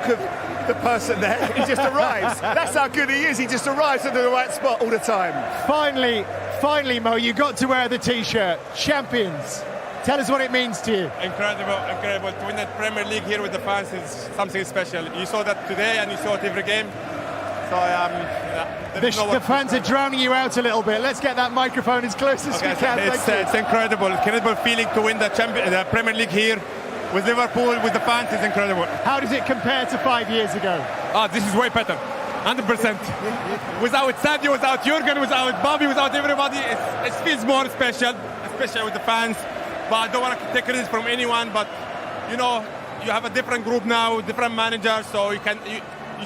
look of the person there. He just arrives. That's how good he is. He just arrives at the right spot all the time. Finally, Mo, you got to wear the T-shirt. Champions. Tell us what it means to you. Incredible. To win that Premier League here with the fans is something special. You saw that today and you saw it every game. So the fans are drowning you out a little bit. Let's get that microphone as close as we can. It's incredible feeling to win the Premier League here with Liverpool, with the fans. Is incredible. How does it compare to 5 years ago? This is way better. 100%. Without Sadio, without Jurgen, without Bobby, without everybody, it feels more special, especially with the fans. But I don't want to take credit from anyone. But you know, you have a different group now, different manager, so you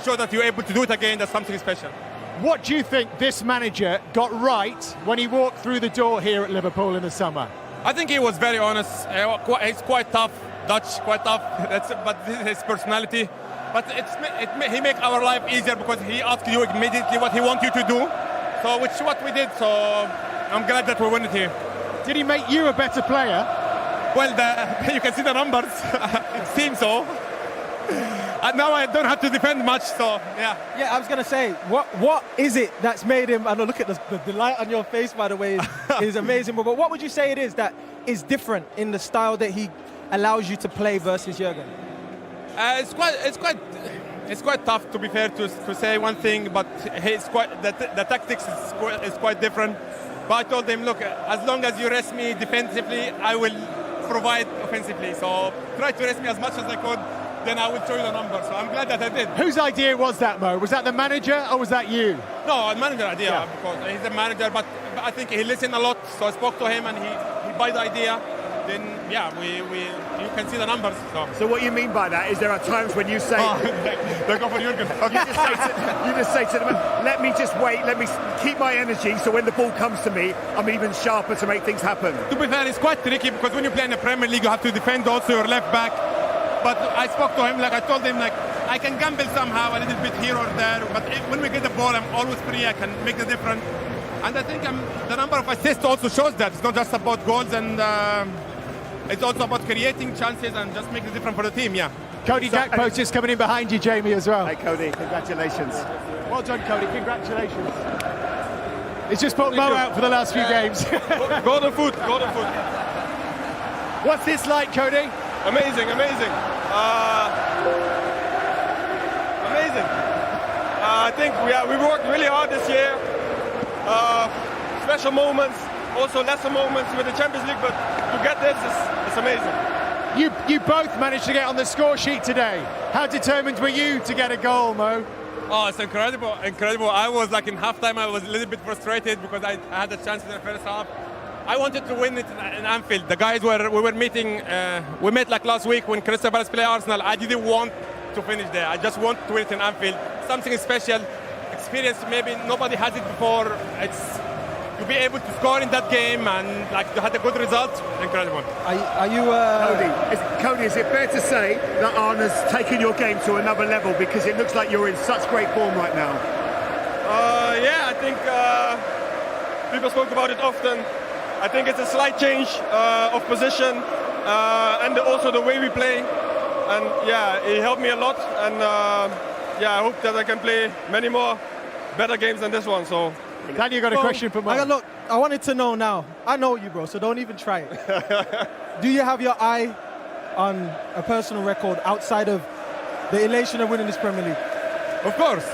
show that you're able to do it again. That's something special. What do you think this manager got right when he walked through the door here at Liverpool in the summer? I think he was very honest. He's quite tough, Dutch, quite tough. But this is his personality. But he makes our life easier because he asks you immediately what he wants you to do. So which is what we did. So I'm glad that we won it here. Did he make you a better player? Well, you can see the numbers. It seems so. And now I don't have to defend much, so yeah. Yeah, I was going to say, what is it that's made him, and look at the light on your face, by the way, is amazing. But what would you say it is that is different in the style that he allows you to play versus Jurgen? It's quite tough, to be fair, to say one thing, but the tactics is quite different. But I told him, look, as long as you rest me defensively, I will provide offensively. So try to rest me as much as I could, then I will show you the numbers. So I'm glad that I did. Whose idea was that, Mo? Was that the manager or was that you? No, the manager idea, because he's the manager, but I think he listened a lot, so I spoke to him and he bought the idea. Then, yeah, you can see the numbers. So what you mean by that is there are times when you say... They go for Jurgen. You just say to them, let me just wait, let me keep my energy, so when the ball comes to me, I'm even sharper to make things happen. To be fair, it's quite tricky, because when you play in the Premier League, you have to defend also your left back. But I spoke to him, I told him, I can gamble somehow a little bit here or there, but when we get the ball, I'm always free, I can make the difference. And I think the number of assists also shows that. It's not just about goals, and it's also about creating chances and just make the difference for the team, yeah. Cody Gakpo's just coming in behind you, Jamie, as well. Hey, Cody, congratulations. Well done, Cody, congratulations. He's just put Mo out for the last few games. Golden foot. What's this like, Cody? Amazing. I think we worked really hard this year. Special moments, also lesser moments with the Champions League, but to get this is amazing. You both managed to get on the score sheet today. How determined were you to get a goal, Mo? Oh, it's incredible. I was in halftime, I was a little bit frustrated because I had a chance in the first half. I wanted to win it in Anfield. The guys we were meeting, we met last week when Crystal Palace play Arsenal. I didn't want to finish there. I just want to win it in Anfield. Something special, experience maybe nobody has it before. It's to be able to score in that game and to have a good result. Incredible. Are you Cody, is it fair to say that Arna's taken your game to another level, because it looks like you're in such great form right now? Yeah, I think people spoke about it often. I think it's a slight change of position and also the way we play. And yeah, it helped me a lot. And I hope that I can play many more better games than this one. So. Daniel, got a question for Mo. Look, I wanted to know now. I know you, bro, so don't even try it. Do you have your eye on a personal record outside of the elation of winning this Premier League? Of course.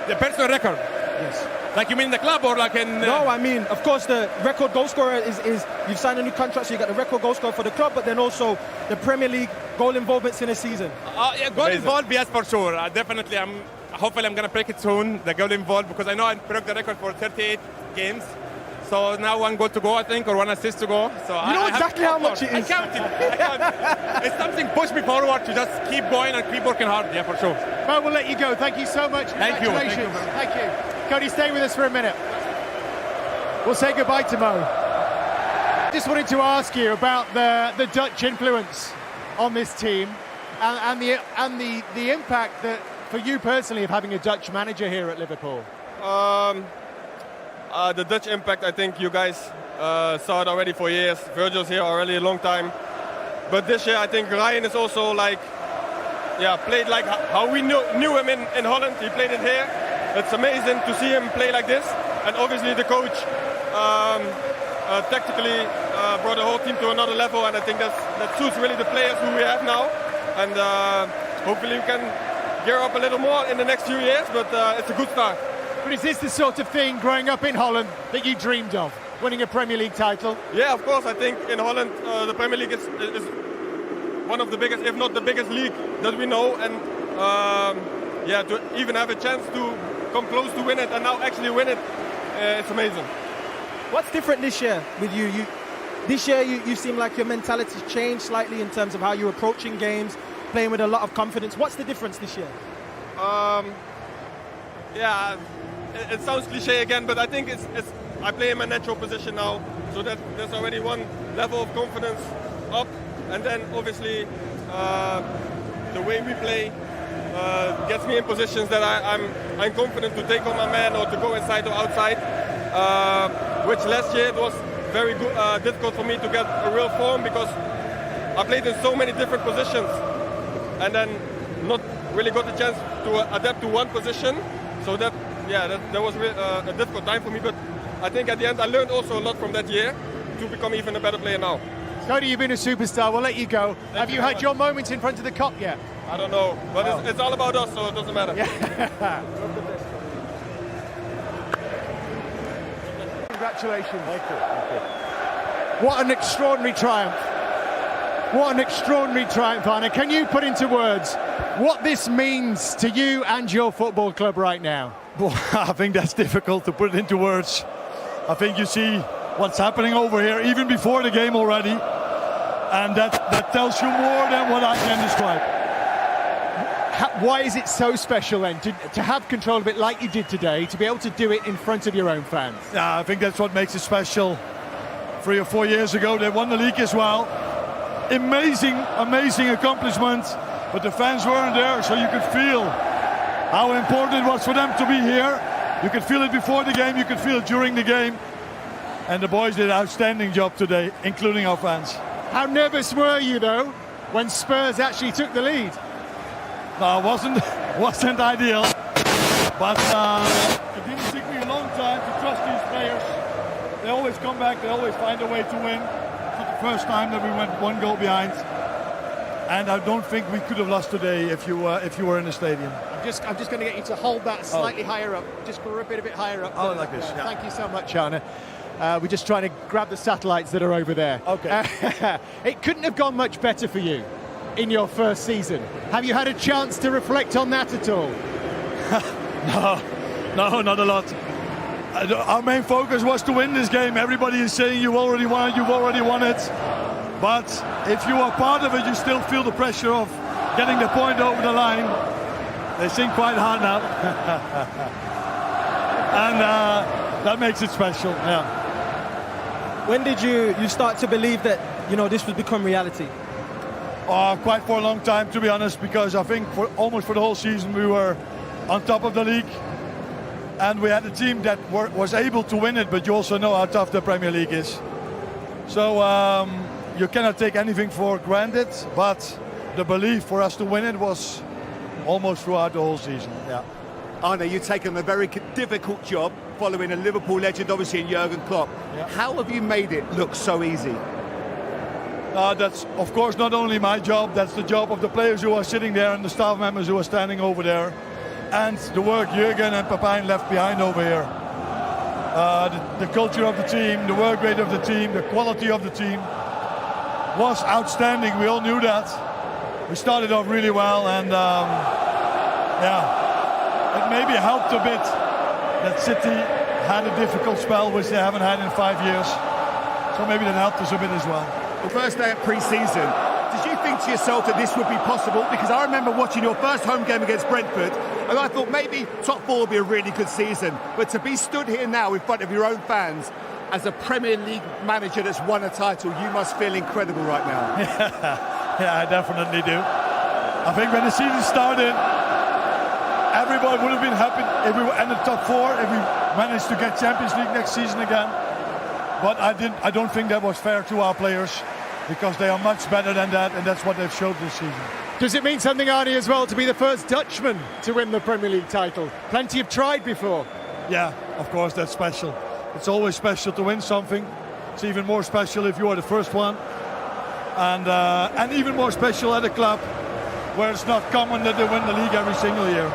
The personal record. Yes. Like you mean in the club or like in... No, I mean, of course, the record goal scorer is you've signed a new contract, so you got the record goal scorer for the club, but then also the Premier League goal involvements in a season. Yeah, goal involved, yes, for sure. Definitely, hopefully I'm going to break it soon, the goal involved, because I know I broke the record for 38 games. So now one goal to go, I think, or one assist to go. So you know exactly how much it is. I count it. It's something pushed me forward to just keep going and keep working hard, yeah, for sure. Mo, we'll let you go. Thank you so much. Thank you. Thank you. Cody, stay with us for a minute. We'll say goodbye to Mo. Just wanted to ask you about the Dutch influence on this team and the impact that for you personally of having a Dutch manager here at Liverpool. The Dutch impact, I think you guys saw it already for years. Virgil's here already a long time. But this year I think Ryan is also played like how we knew him in Holland. He played it here. It's amazing to see him play like this. And obviously the coach tactically brought the whole team to another level, and I think that suits really the players who we have now. And hopefully we can gear up a little more in the next few years, but it's a good start. But is this the sort of thing, growing up in Holland, that you dreamed of, winning a Premier League title? Yeah, of course. I think in Holland the Premier League is one of the biggest, if not the biggest league that we know, and to even have a chance to come close to win it and now actually win it, it's amazing. What's different this year with you? This year you seem like your mentality's changed slightly in terms of how you're approaching games, playing with a lot of confidence. What's the difference this year? It sounds cliche again, but I think I play in my natural position now, so that there's already one level of confidence up, and then obviously the way we play gets me in positions that I'm confident to take on my man or to go inside or outside, which last year it was very good, difficult for me to get a real form, because I played in so many different positions and then not really got the chance to adapt to one position. So that was a difficult time for me, but I think at the end I learned also a lot from that year to become even a better player now. Cody, you've been a superstar. We'll let you go. Have you had your moments in front of the Kop yet? I don't know, but it's all about us, so it doesn't matter. Yeah. Congratulations. Thank you. What an extraordinary triumph. What an extraordinary triumph, Arne. Can you put into words what this means to you and your football club right now? Well, I think that's difficult to put into words. I think you see what's happening over here even before the game already, and that tells you more than what I can describe. Why is it so special then to have control of it like you did today, to be able to do it in front of your own fans? Yeah, I think that's what makes it special. 3 or 4 years ago they won the league as well. Amazing accomplishment, but the fans weren't there, so you could feel how important it was for them to be here. You could feel it before the game, you could feel it during the game, and the boys did an outstanding job today, including our fans. How nervous were you though when Spurs actually took the lead? No, it wasn't ideal, but it didn't take me a long time to trust these players. They always come back, they always find a way to win. It's not the first time that we went 1 goal behind, and I don't think we could have lost today if you were in the stadium. I'm just going to get you to hold that slightly higher up, just for a bit higher up. Oh, like this. Yeah. Thank you so much, Arne. We're just trying to grab the satellites that are over there. Okay. It couldn't have gone much better for you in your first season. Have you had a chance to reflect on that at all? No, not a lot. Our main focus was to win this game. Everybody is saying you've already won it. But if you are part of it, you still feel the pressure of getting the point over the line. They sing quite hard now. And that makes it special, yeah. When did you start to believe that, this would become reality? Quite for a long time, to be honest, because I think almost for the whole season we were on top of the league. And we had a team that was able to win it, but you also know how tough the Premier League is. So you cannot take anything for granted, but the belief for us to win it was almost throughout the whole season. Yeah. Arne, you've taken a very difficult job following a Liverpool legend, obviously, in Jurgen Klopp. Yeah. How have you made it look so easy? That's, of course, not only my job, that's the job of the players who are sitting there and the staff members who are standing over there. And the work Jurgen and Pepijn left behind over here. The culture of the team, the work rate of the team, the quality of the team was outstanding. We all knew that. We started off really well, and it maybe helped a bit that City had a difficult spell which they haven't had in 5 years. So maybe that helped us a bit as well. The first day of pre-season, did you think to yourself that this would be possible? Because I remember watching your first home game against Brentford, and I thought maybe top 4 would be a really good season. But to be stood here now in front of your own fans as a Premier League manager that's won a title, you must feel incredible right now. Yeah, I definitely do. I think when the season started, everybody would have been happy if we were in the top 4, if we managed to get Champions League next season again. But I don't think that was fair to our players, because they are much better than that, and that's what they've showed this season. Does it mean something, Arnie, as well, to be the first Dutchman to win the Premier League title? Plenty have tried before. Yeah, of course, that's special. It's always special to win something. It's even more special if you are the first one. And even more special at a club where it's not common that they win the league every single year.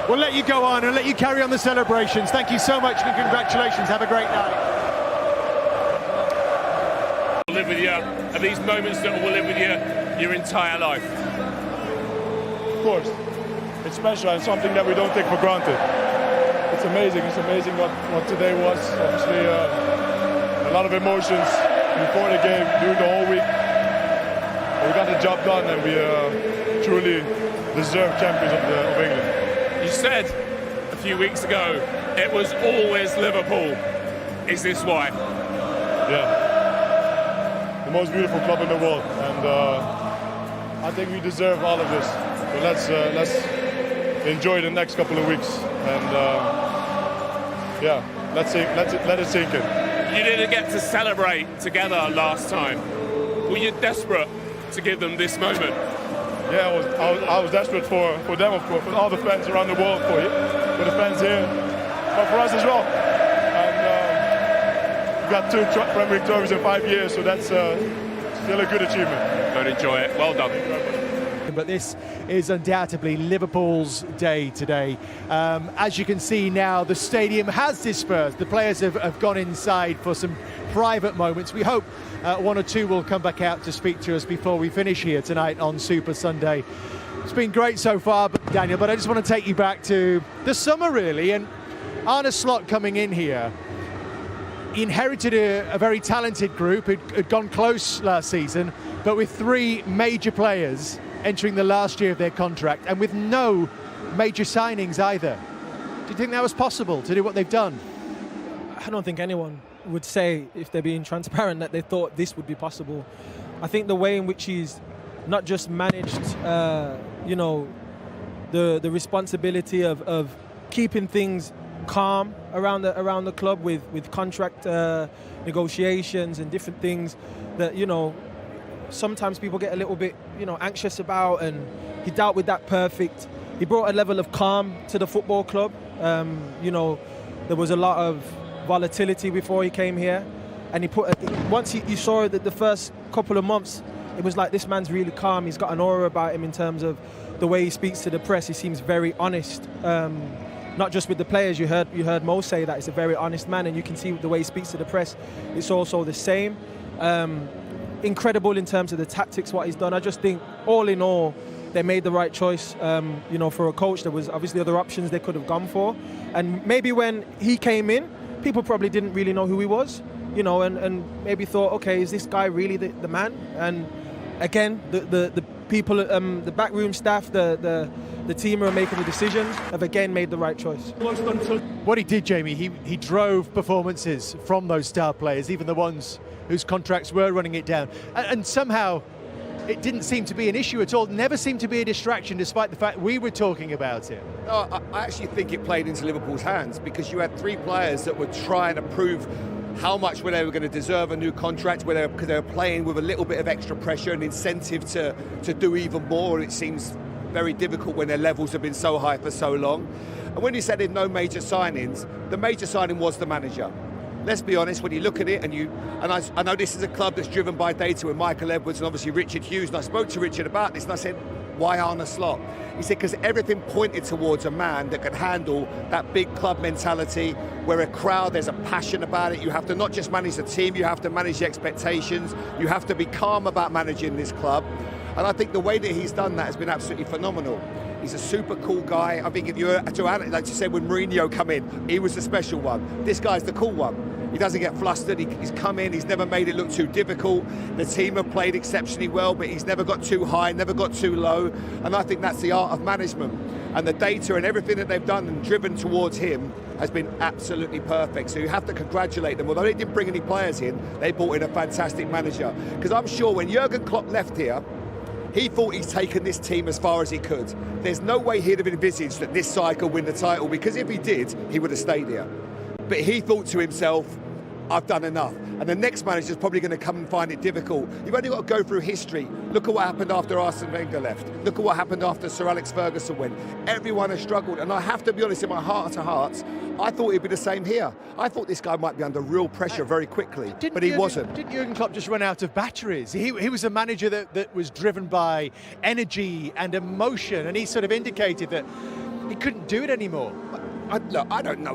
We'll let you go on and let you carry on the celebrations. Thank you so much and congratulations. Have a great night. Live with you, and these moments that will live with you your entire life. Of course, it's special and something that we don't take for granted. It's amazing what today was. Obviously, a lot of emotions before the game, during the whole week. But we got the job done, and we truly deserve champions of England. You said a few weeks ago it was always Liverpool. Is this why? Yeah. The most beautiful club in the world, and I think we deserve all of this. So let's enjoy the next couple of weeks, and let it sink in. You didn't get to celebrate together last time. Were you desperate to give them this moment? Yeah, I was desperate for them, of course, for all the fans around the world, for the fans here, but for us as well. And we've got 2 Premier League trophies in 5 years, so that's still a good achievement. Don't enjoy it. Well done. But this is undoubtedly Liverpool's day today. As you can see now, the stadium has dispersed. The players have gone inside for some private moments. We hope 1 or 2 will come back out to speak to us before we finish here tonight on Super Sunday. It's been great so far, Daniel, but I just want to take you back to the summer, really. And Arne Slot coming in here, he inherited a very talented group. It had gone close last season, but with 3 major players entering the last year of their contract and with no major signings either. Do you think that was possible to do what they've done? I don't think anyone would say, if they're being transparent, that they thought this would be possible. I think the way in which he's not just managed, the responsibility of keeping things calm around the club with contract negotiations and different things that, sometimes people get a little bit, anxious about, and he dealt with that perfect. He brought a level of calm to the football club. There was a lot of volatility before he came here, and once you saw that the first couple of months, it was like, this man's really calm. He's got an aura about him in terms of the way he speaks to the press. He seems very honest, not just with the players. You heard Mo say that he's a very honest man, and you can see the way he speaks to the press. It's also the same. Incredible in terms of the tactics, what he's done. I just think, all in all, they made the right choice. For a coach, there was obviously other options they could have gone for, and maybe when he came in, people probably didn't really know who he was, and maybe thought, okay, is this guy really the man? And again, the people, the backroom staff, the team who are making the decisions have again made the right choice. What he did, Jamie, he drove performances from those star players, even the ones whose contracts were running it down. And somehow it didn't seem to be an issue at all, never seemed to be a distraction, despite the fact we were talking about it. No, I actually think it played into Liverpool's hands, because you had 3 players that were trying to prove how much they were going to deserve a new contract, because they were playing with a little bit of extra pressure and incentive to do even more, and it seems very difficult when their levels have been so high for so long. And when you said there's no major signings, the major signing was the manager. Let's be honest, when you look at it, I know this is a club that's driven by data with Michael Edwards and obviously Richard Hughes, and I spoke to Richard about this, and I said, why Arne Slot? He said, because everything pointed towards a man that can handle that big club mentality, where a crowd, there's a passion about it. You have to not just manage the team, you have to manage the expectations, you have to be calm about managing this club. And I think the way that he's done that has been absolutely phenomenal. He's a super cool guy. I think if you were to, like you said, when Mourinho come in, he was the special one. This guy's the cool one. He doesn't get flustered. He's come in. He's never made it look too difficult. The team have played exceptionally well, but he's never got too high, never got too low. And I think that's the art of management. And the data and everything that they've done and driven towards him has been absolutely perfect. So you have to congratulate them. Although they didn't bring any players in, they brought in a fantastic manager. Because I'm sure when Jurgen Klopp left here, he thought he's taken this team as far as he could. There's no way he'd have envisaged that this side could win the title, because if he did, he would have stayed here. But he thought to himself, I've done enough. And the next manager's probably going to come and find it difficult. You've only got to go through history. Look at what happened after Arsene Wenger left. Look at what happened after Sir Alex Ferguson went. Everyone has struggled. And I have to be honest, in my heart to hearts, I thought it'd be the same here. I thought this guy might be under real pressure very quickly, but he wasn't. Didn't Jurgen Klopp just run out of batteries? He was a manager that was driven by energy and emotion, and he sort of indicated that he couldn't do it anymore. Look, I don't know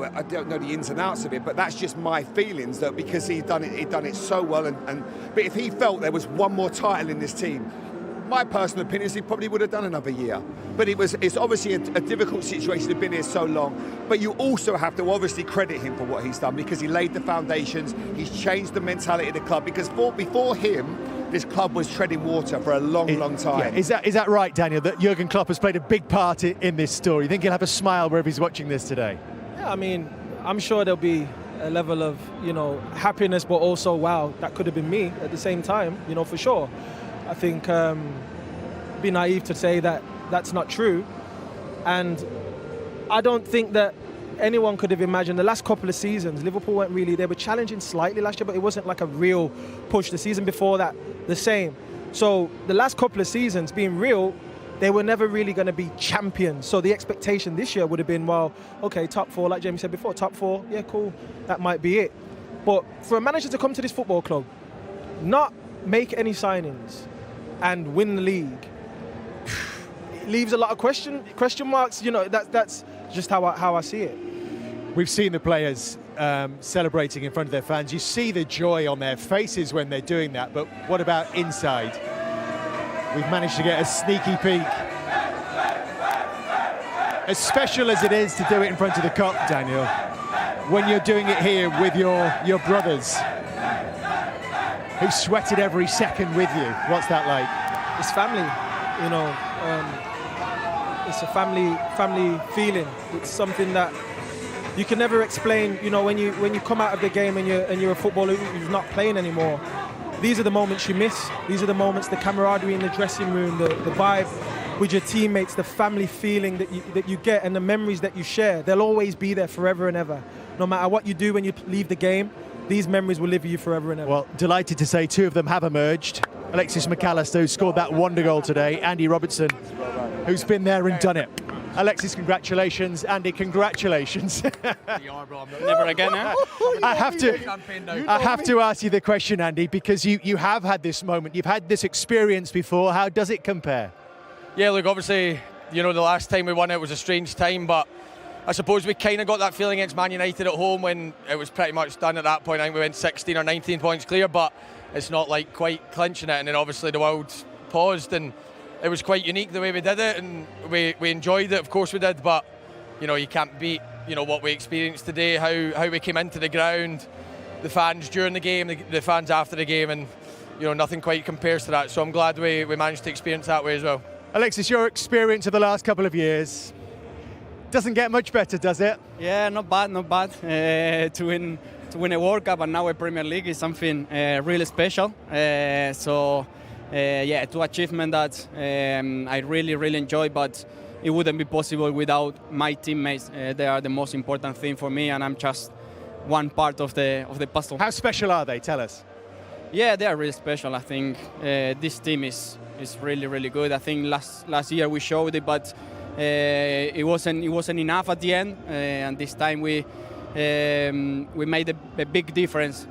the ins and outs of it, but that's just my feelings. That because he'd done it so well, but if he felt there was one more title in this team, my personal opinion is he probably would have done another year. But it's obviously a difficult situation to have been here so long. But you also have to obviously credit him for what he's done, because he laid the foundations. He's changed the mentality of the club, because before him, this club was treading water for a long time. Yeah. Is that right, Daniel, that Jurgen Klopp has played a big part in this story? You think he'll have a smile wherever he's watching this today? Yeah, I mean, I'm sure there'll be a level of, happiness, but also, wow, that could have been me at the same time, for sure. I think it'd be naive to say that that's not true. And I don't think that anyone could have imagined the last couple of seasons, Liverpool they were challenging slightly last year, but it wasn't like a real push. The season before that, the same. So the last couple of seasons, being real, they were never really going to be champions. So the expectation this year would have been, well, okay, top four, like Jamie said before, top four, yeah, cool, that might be it. But for a manager to come to this football club, not make any signings and win the league, it leaves a lot of question marks. That's just how I see it. We've seen the players celebrating in front of their fans. You see the joy on their faces when they're doing that, but what about inside? We've managed to get a sneaky peek. As special as it is to do it in front of the Kop, Daniel, when you're doing it here with your brothers, who sweated every second with you, what's that like? It's family, it's a family feeling. It's something that you can never explain. When you come out of the game and you're a footballer who's not playing anymore, these are the moments you miss. These are the moments, the camaraderie in the dressing room, the vibe with your teammates, the family feeling that you get, and the memories that you share. They'll always be there forever and ever. No matter what you do when you leave the game, these memories will live with you forever and ever. Well, delighted to say two of them have emerged. Alexis McAllister, who scored that wonder goal today, Andy Robertson, who's been there and done it. Alexis, congratulations. Andy, congratulations. Never again, eh? I have to ask you the question, Andy, because you have had this moment, you've had this experience before. How does it compare? Yeah, look, obviously, the last time we won it was a strange time, but I suppose we kind of got that feeling against Man United at home when it was pretty much done at that point. I think we went 16 or 19 points clear, but it's not like quite clinching it. And then obviously the world paused, and it was quite unique the way we did it, and we enjoyed it, of course we did, but you can't beat what we experienced today, how we came into the ground, the fans during the game, the fans after the game, and nothing quite compares to that. So I'm glad we managed to experience that way as well. Alexis, your experience of the last couple of years doesn't get much better, does it? Yeah, not bad. To win a World Cup and now a Premier League is something really special. Two achievements that I really enjoy, but it wouldn't be possible without my teammates. They are the most important thing for me, and I'm just one part of the puzzle. How special are they? Tell us. Yeah, they are really special. I think this team is really good. I think last year we showed it, but it wasn't enough at the end, and this time we made a big difference.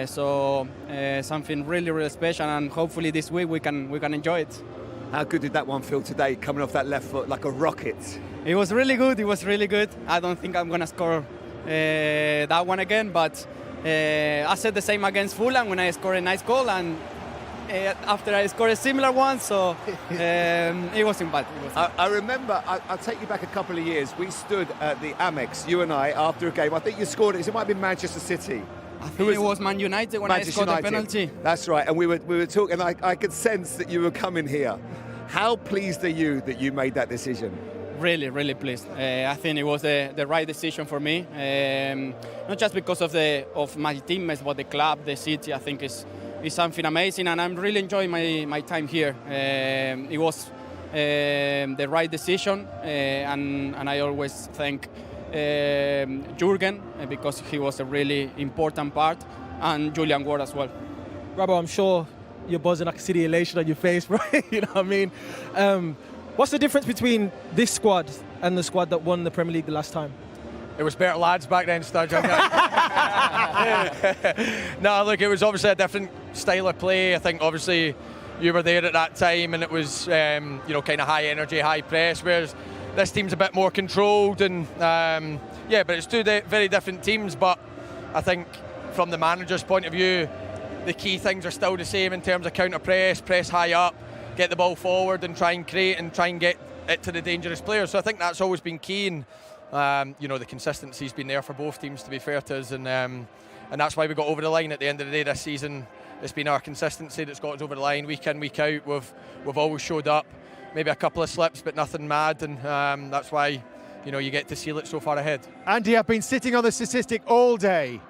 Something really special, and hopefully this week we can enjoy it. How good did that one feel today, coming off that left foot like a rocket? It was really good. I don't think I'm gonna score that one again, but I said the same against Fulham when I scored a nice goal, and after I scored a similar one, so it wasn't bad. I remember, I'll take you back a couple of years. We stood at the Amex, you and I, after a game. I think you scored it. It might have been Manchester City. I think it was Man United when Manchester I scored United. the penalty. That's right, and we were talking, and I could sense that you were coming here. How pleased are you that you made that decision? Really pleased. I think it was the right decision for me. Not just because of my teammates, but the club, the city. I think is something amazing, and I'm really enjoying my time here. It was the right decision, and I always thank Jurgen, because he was a really important part, and Julian Ward as well. Robbo, I'm sure you're buzzing. I can see the elation on your face, right? You know what I mean? What's the difference between this squad and the squad that won the Premier League the last time? It was better lads back then, Sturge. No, look, it was obviously a different style of play. I think obviously you were there at that time, and it was kind of high energy, high press. Whereas this team's a bit more controlled, and but it's two very different teams. But I think from the manager's point of view, the key things are still the same in terms of counter press high up, get the ball forward, and try and create and try and get it to the dangerous players. So I think that's always been key. And the consistency's been there for both teams, to be fair to us, and that's why we got over the line at the end of the day this season. It's been our consistency that's got us over the line week in, week out. We've always showed up, maybe a couple of slips, but nothing mad, and that's why you get to seal it so far ahead. Andy, I've been sitting on the statistic all day.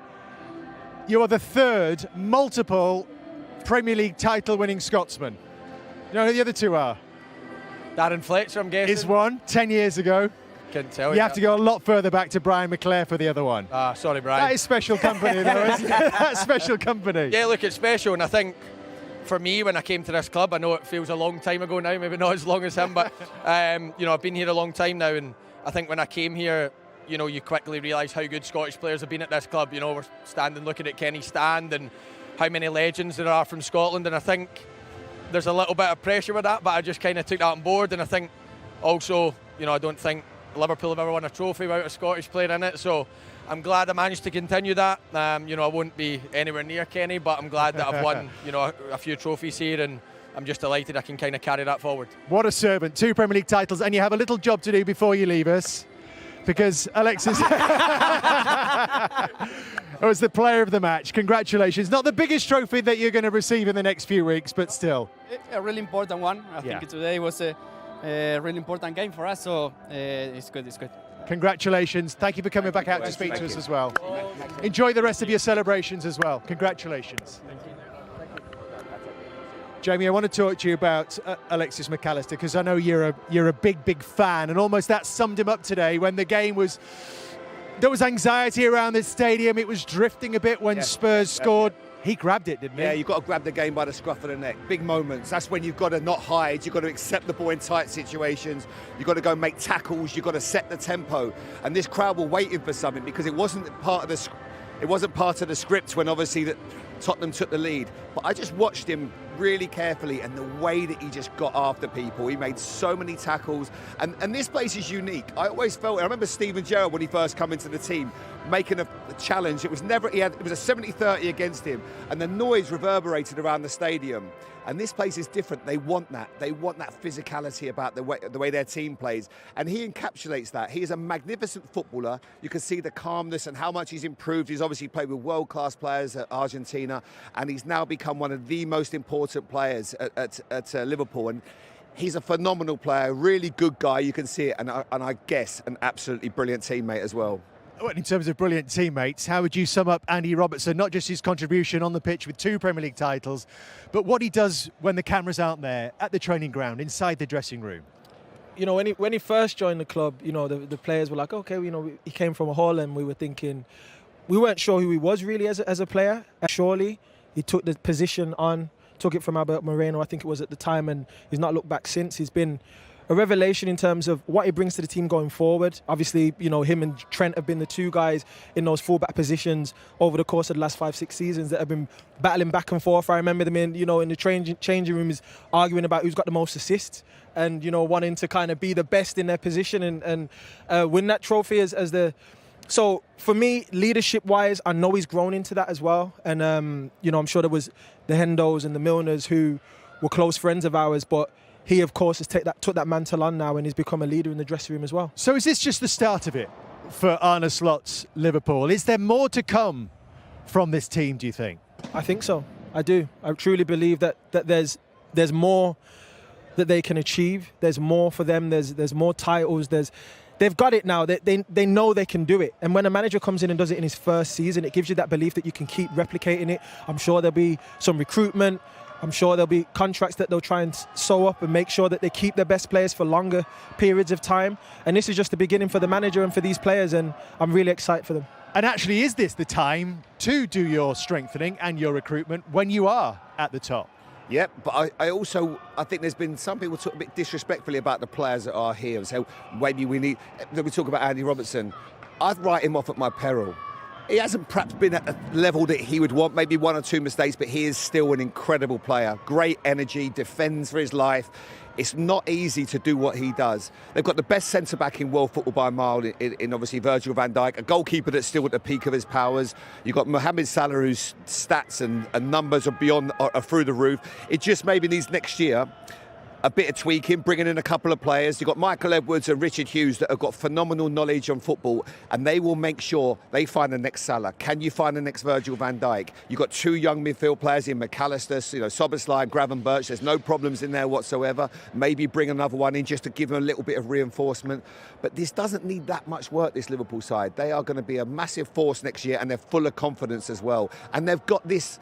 You are the third multiple Premier League title-winning Scotsman. You know who the other two are? Darren Fletcher, I'm guessing. Is one, 10 years ago. Couldn't tell You have to go a lot further back to Brian McClare for the other one. Sorry, Brian. That is special company, though, isn't it? That's special company. Yeah, look, it's special, and I think for me, when I came to this club, I know it feels a long time ago now, maybe not as long as him, but I've been here a long time now, and I think when I came here, you quickly realise how good Scottish players have been at this club. We're standing looking at Kenny Stand and how many legends there are from Scotland, and I think there's a little bit of pressure with that, but I just kind of took that on board. And I think also, I don't think Liverpool have ever won a trophy without a Scottish player in it, so I'm glad I managed to continue that. I won't be anywhere near Kenny, but I'm glad that I've won a few trophies here, and I'm just delighted I can kind of carry that forward. What a servant. 2 Premier League titles, and you have a little job to do before you leave us, because Alexis was the player of the match. Congratulations. Not the biggest trophy that you're going to receive in the next few weeks, but still. A really important one. I think today was a really important game for us, so it's good. Congratulations. Thank you for coming back out to speak to us as well. Enjoy the rest of your celebrations as well. Congratulations. Thank you. Jamie, I want to talk to you about Alexis McAllister, because I know you're a big fan, and almost that summed him up today when the game was... There was anxiety around the stadium. It was drifting a bit when Spurs scored. He grabbed it, didn't he? Yeah, you've got to grab the game by the scruff of the neck. Big moments. That's when you've got to not hide. You've got to accept the ball in tight situations. You've got to go make tackles. You've got to set the tempo. And this crowd were waiting for something, because it wasn't part of the script when obviously that Tottenham took the lead. But I just watched him really carefully, and the way that he just got after people. He made so many tackles, and this place is unique. I always felt, I remember Steven Gerrard when he first came into the team making a challenge. It was a 70-30 against him, and the noise reverberated around the stadium. And this place is different. They want that. They want that physicality about the way their team plays. And he encapsulates that. He is a magnificent footballer. You can see the calmness and how much he's improved. He's obviously played with world-class players at Argentina, and he's now become one of the most important players at Liverpool. And he's a phenomenal player, really good guy. You can see it. And I guess an absolutely brilliant teammate as well. Well, in terms of brilliant teammates, how would you sum up Andy Robertson? Not just his contribution on the pitch with 2 Premier League titles, but what he does when the cameras aren't there, at the training ground, inside the dressing room. When he first joined the club, the players were like, okay, he came from Holland. We were thinking, we weren't sure who he was really as a player. Surely he took the position on, took it from Albert Moreno, I think it was at the time, and he's not looked back since. He's been a revelation in terms of what he brings to the team going forward. Obviously, him and Trent have been the 2 guys in those fullback positions over the course of the last 5-6 seasons that have been battling back and forth. I remember them in the changing rooms arguing about who's got the most assists, and wanting to kind of be the best in their position and win that trophy as the. So for me, leadership-wise, I know he's grown into that as well. And I'm sure there was the Hendos and the Milners who were close friends of ours, but he, of course, has took that mantle on now, and he's become a leader in the dressing room as well. So is this just the start of it for Arne Slot's Liverpool? Is there more to come from this team, do you think? I think so. I do. I truly believe that there's more that they can achieve. There's more for them. There's more titles. They've got it now. They know they can do it. And when a manager comes in and does it in his first season, it gives you that belief that you can keep replicating it. I'm sure there'll be some recruitment. I'm sure there'll be contracts that they'll try and sew up and make sure that they keep their best players for longer periods of time. And this is just the beginning for the manager and for these players, and I'm really excited for them. And actually, is this the time to do your strengthening and your recruitment when you are at the top? Yep, but I think there's been some people talk a bit disrespectfully about the players that are here. So maybe we talk about Andy Robertson. I'd write him off at my peril. He hasn't perhaps been at a level that he would want, maybe one or two mistakes, but he is still an incredible player. Great energy, defends for his life. It's not easy to do what he does. They've got the best centre-back in world football by a mile in obviously Virgil van Dijk, a goalkeeper that's still at the peak of his powers. You've got Mohamed Salah, whose stats and numbers are through the roof. It just maybe needs next year a bit of tweaking, bringing in a couple of players. You've got Michael Edwards and Richard Hughes that have got phenomenal knowledge on football, and they will make sure they find the next Salah. Can you find the next Virgil van Dijk? You've got two young midfield players in McAllister, Szoboszlai, Gravenberch. There's no problems in there whatsoever. Maybe bring another one in just to give them a little bit of reinforcement. But this doesn't need that much work, this Liverpool side. They are going to be a massive force next year, and they're full of confidence as well. And they've got this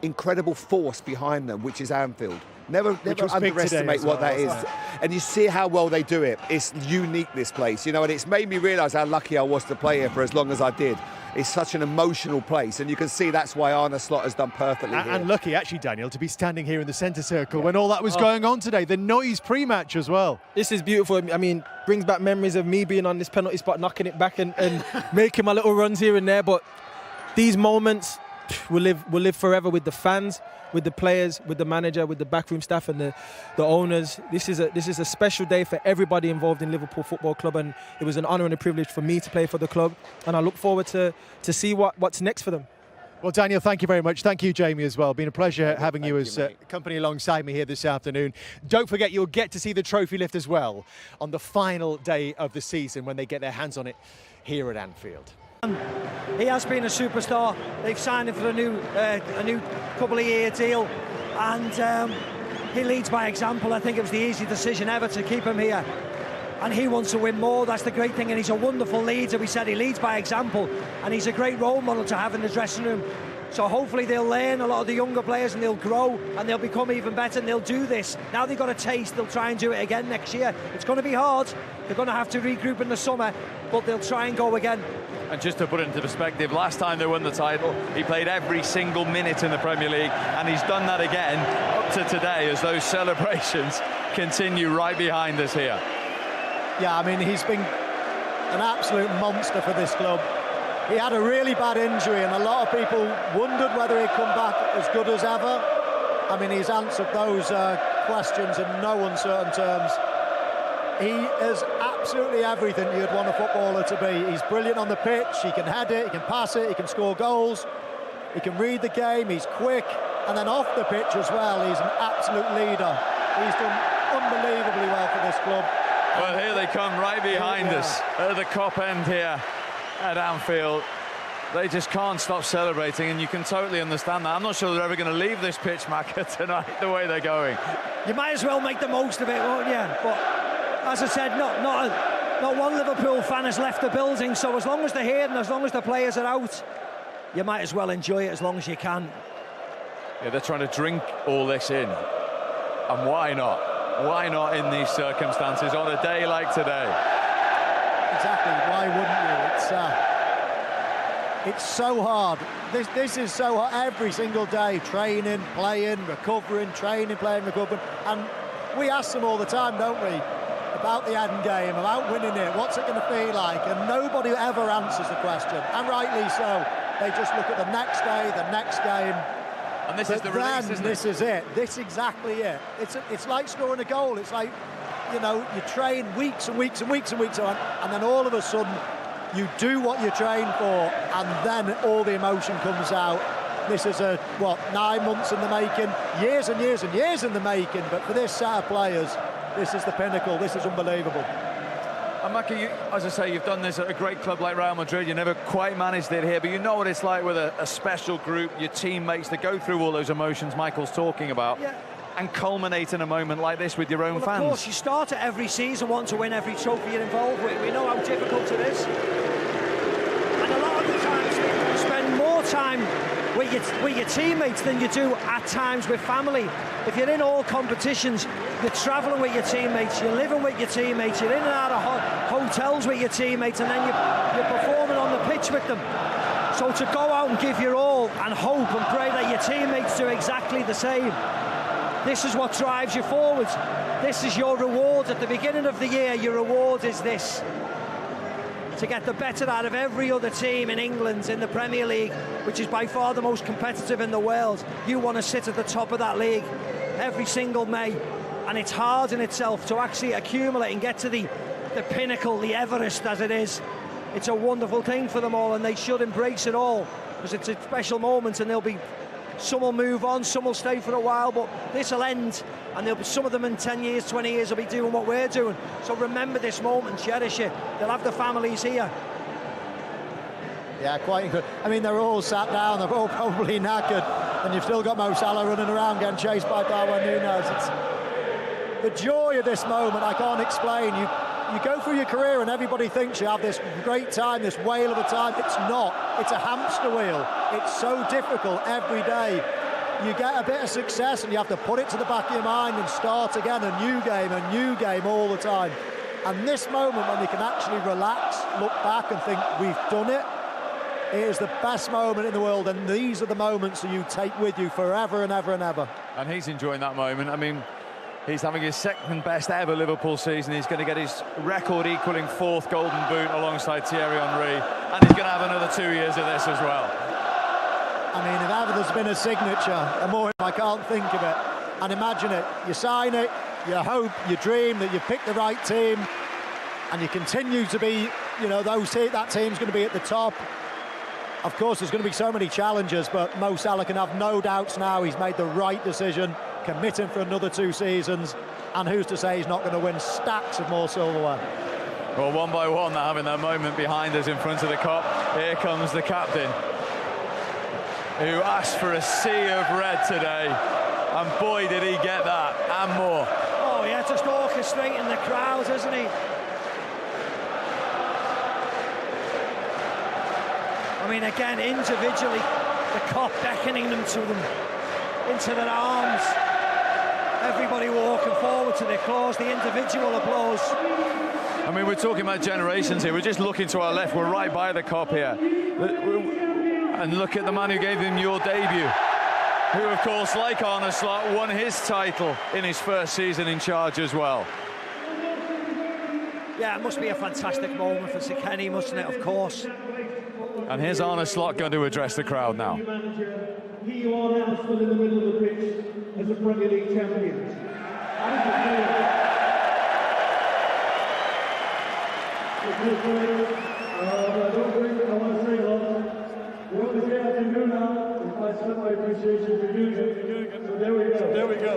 incredible force behind them, which is Anfield. Never underestimate what that is. And you see how well they do it. It's unique, this place, and it's made me realise how lucky I was to play here for as long as I did. It's such an emotional place, and you can see that's why Arne Slot has done perfectly here. And lucky, actually, Daniel, to be standing here in the centre circle when all that was going on today. The noise pre-match as well. This is beautiful. I mean, brings back memories of me being on this penalty spot, knocking it back and making my little runs here and there. But these moments will live forever with the fans, with the players, with the manager, with the backroom staff and the owners. This is a special day for everybody involved in Liverpool Football Club, and it was an honour and a privilege for me to play for the club, and I look forward to see what's next for them. Well, Daniel, thank you very much. Thank you, Jamie, as well. Been a pleasure having you as company alongside me here this afternoon. Don't forget, you'll get to see the trophy lift as well on the final day of the season when they get their hands on it here at Anfield. He has been a superstar. They've signed him for a new couple of year deal, and he leads by example. I think it was the easy decision ever to keep him here, and he wants to win more. That's the great thing, and he's a wonderful leader. We said he leads by example, and he's a great role model to have in the dressing room. So hopefully they'll learn, a lot of the younger players, and they'll grow and they'll become even better, and they'll do this. Now they've got a taste, they'll try and do it again next year. It's going to be hard. They're going to have to regroup in the summer, but they'll try and go again. And just to put it into perspective, last time they won the title, he played every single minute in the Premier League, and he's done that again up to today as those celebrations continue right behind us here. Yeah, I mean, he's been an absolute monster for this club. He had a really bad injury, and a lot of people wondered whether he'd come back as good as ever. I mean, he's answered those questions in no uncertain terms. He is absolutely everything you'd want a footballer to be. He's brilliant on the pitch, he can head it, he can pass it, he can score goals, he can read the game, he's quick, and then off the pitch as well, he's an absolute leader. He's done unbelievably well for this club. Well, here they come right behind us at the Kop end here at Anfield. They just can't stop celebrating, and you can totally understand that. I'm not sure they're ever going to leave this pitch, Macca, tonight, the way they're going. You might as well make the most of it, won't you? But as I said, not one Liverpool fan has left the building, so as long as they're here and as long as the players are out, you might as well enjoy it as long as you can. Yeah, they're trying to drink all this in, and why not? Why not in these circumstances on a day like today? Exactly, why wouldn't you? It's so hard. This is so hard every single day. Training, playing, recovering, training, playing, recovering. And we ask them all the time, don't we, about the end game, about winning it, what's it going to feel like? And nobody ever answers the question, and rightly so. They just look at the next day, the next game. And this is the release, isn't it? This is it. This is exactly it. It's like scoring a goal. It's like, you train weeks and weeks and weeks and weeks on, and then all of a sudden you do what you train for, and then all the emotion comes out. This is 9 months in the making, years and years and years in the making, but for this set of players, this is the pinnacle. This is unbelievable. And Macca, as I say, you've done this at a great club like Real Madrid. You never quite managed it here, but you know what it's like with a special group, your teammates, that go through all those emotions Michael's talking about. Yeah. And culminate in a moment like this with your own fans. Of course, you start at every season wanting to win every trophy you're involved with. We know how difficult it is. And a lot of the times, we spend more time with your teammates than you do at times with family. If you're in all competitions, you're travelling with your teammates, you're living with your teammates, you're in and out of hotels with your teammates, and then you're performing on the pitch with them. So to go out and give your all and hope and pray that your teammates do exactly the same, this is what drives you forwards. This is your reward. At the beginning of the year, your reward is this: to get the better out of every other team in England in the Premier League, which is by far the most competitive in the world. You want to sit at the top of that league every single May, and it's hard in itself to actually accumulate and get to the pinnacle, the Everest as it is. It's a wonderful thing for them all, and they should embrace it all, because it's a special moment, and some will move on, some will stay for a while, but this will end, and there'll be some of them in 10 years, 20 years will be doing what we're doing. So remember this moment, cherish it. They'll have the families here. Yeah, quite incredible. I mean, they're all sat down, they're all probably knackered, and you've still got Mo Salah running around getting chased by Darwin Núñez. It's the joy of this moment I can't explain. You go through your career and everybody thinks you have this great time, this whale of a time. It's not. It's a hamster wheel. It's so difficult every day. You get a bit of success and you have to put it to the back of your mind and start again, a new game all the time. And this moment when you can actually relax, look back and think, we've done it, it is the best moment in the world, and these are the moments that you take with you forever and ever and ever. And he's enjoying that moment. I mean, he's having his second best ever Liverpool season. He's going to get his record equaling 4th Golden Boot alongside Thierry Henry, and he's going to have another 2 years of this as well. I mean, if ever there's been a signature, the more I can't think of it. And imagine it, you sign it, you hope, you dream that you pick the right team, and you continue to be, you know, that team's going to be at the top. Of course, there's going to be so many challenges, but Mo Salah can have no doubts now. He's made the right decision, committing for another 2 seasons, and who's to say he's not going to win stacks of more silverware. Well, one by one, they're having their moment behind us in front of the Kop. Here comes the captain, who asked for a sea of red today, and boy did he get that, and more. Oh yeah, just orchestrating the crowd, isn't he? I mean, again, individually, the Kop beckoning them to them, into their arms. Everybody walking forward to the applause, the individual applause. I mean, we're talking about generations here. We're just looking to our left. We're right by the Kop here. And look at the man who gave him your debut, who, of course, like Arne Slot, won his title in his first season in charge as well. Yeah, it must be a fantastic moment for Sir Kenny, mustn't it, of course. And here's Arne Slot going to address the crowd now. He you are now stood in the middle of the pitch as a Premier League champions. I don't think I want to say a lot. What we have to do now is I express my appreciation for doing it. So there we go. There we go.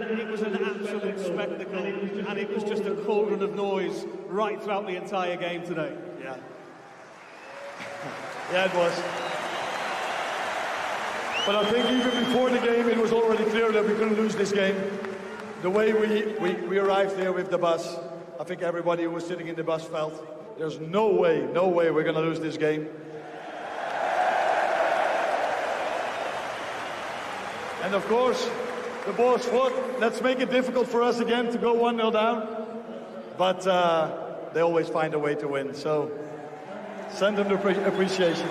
It was an absolute spectacle, and it was just a cauldron of noise right throughout the entire game today. Yeah. Yeah, it was. But I think even before the game, it was already clear that we couldn't lose this game. The way we arrived there with the bus, I think everybody who was sitting in the bus felt there's no way we're going to lose this game. And of course, the boys fought. Let's make it difficult for us again to go 1-0 down. But they always find a way to win. So send them the appreciation.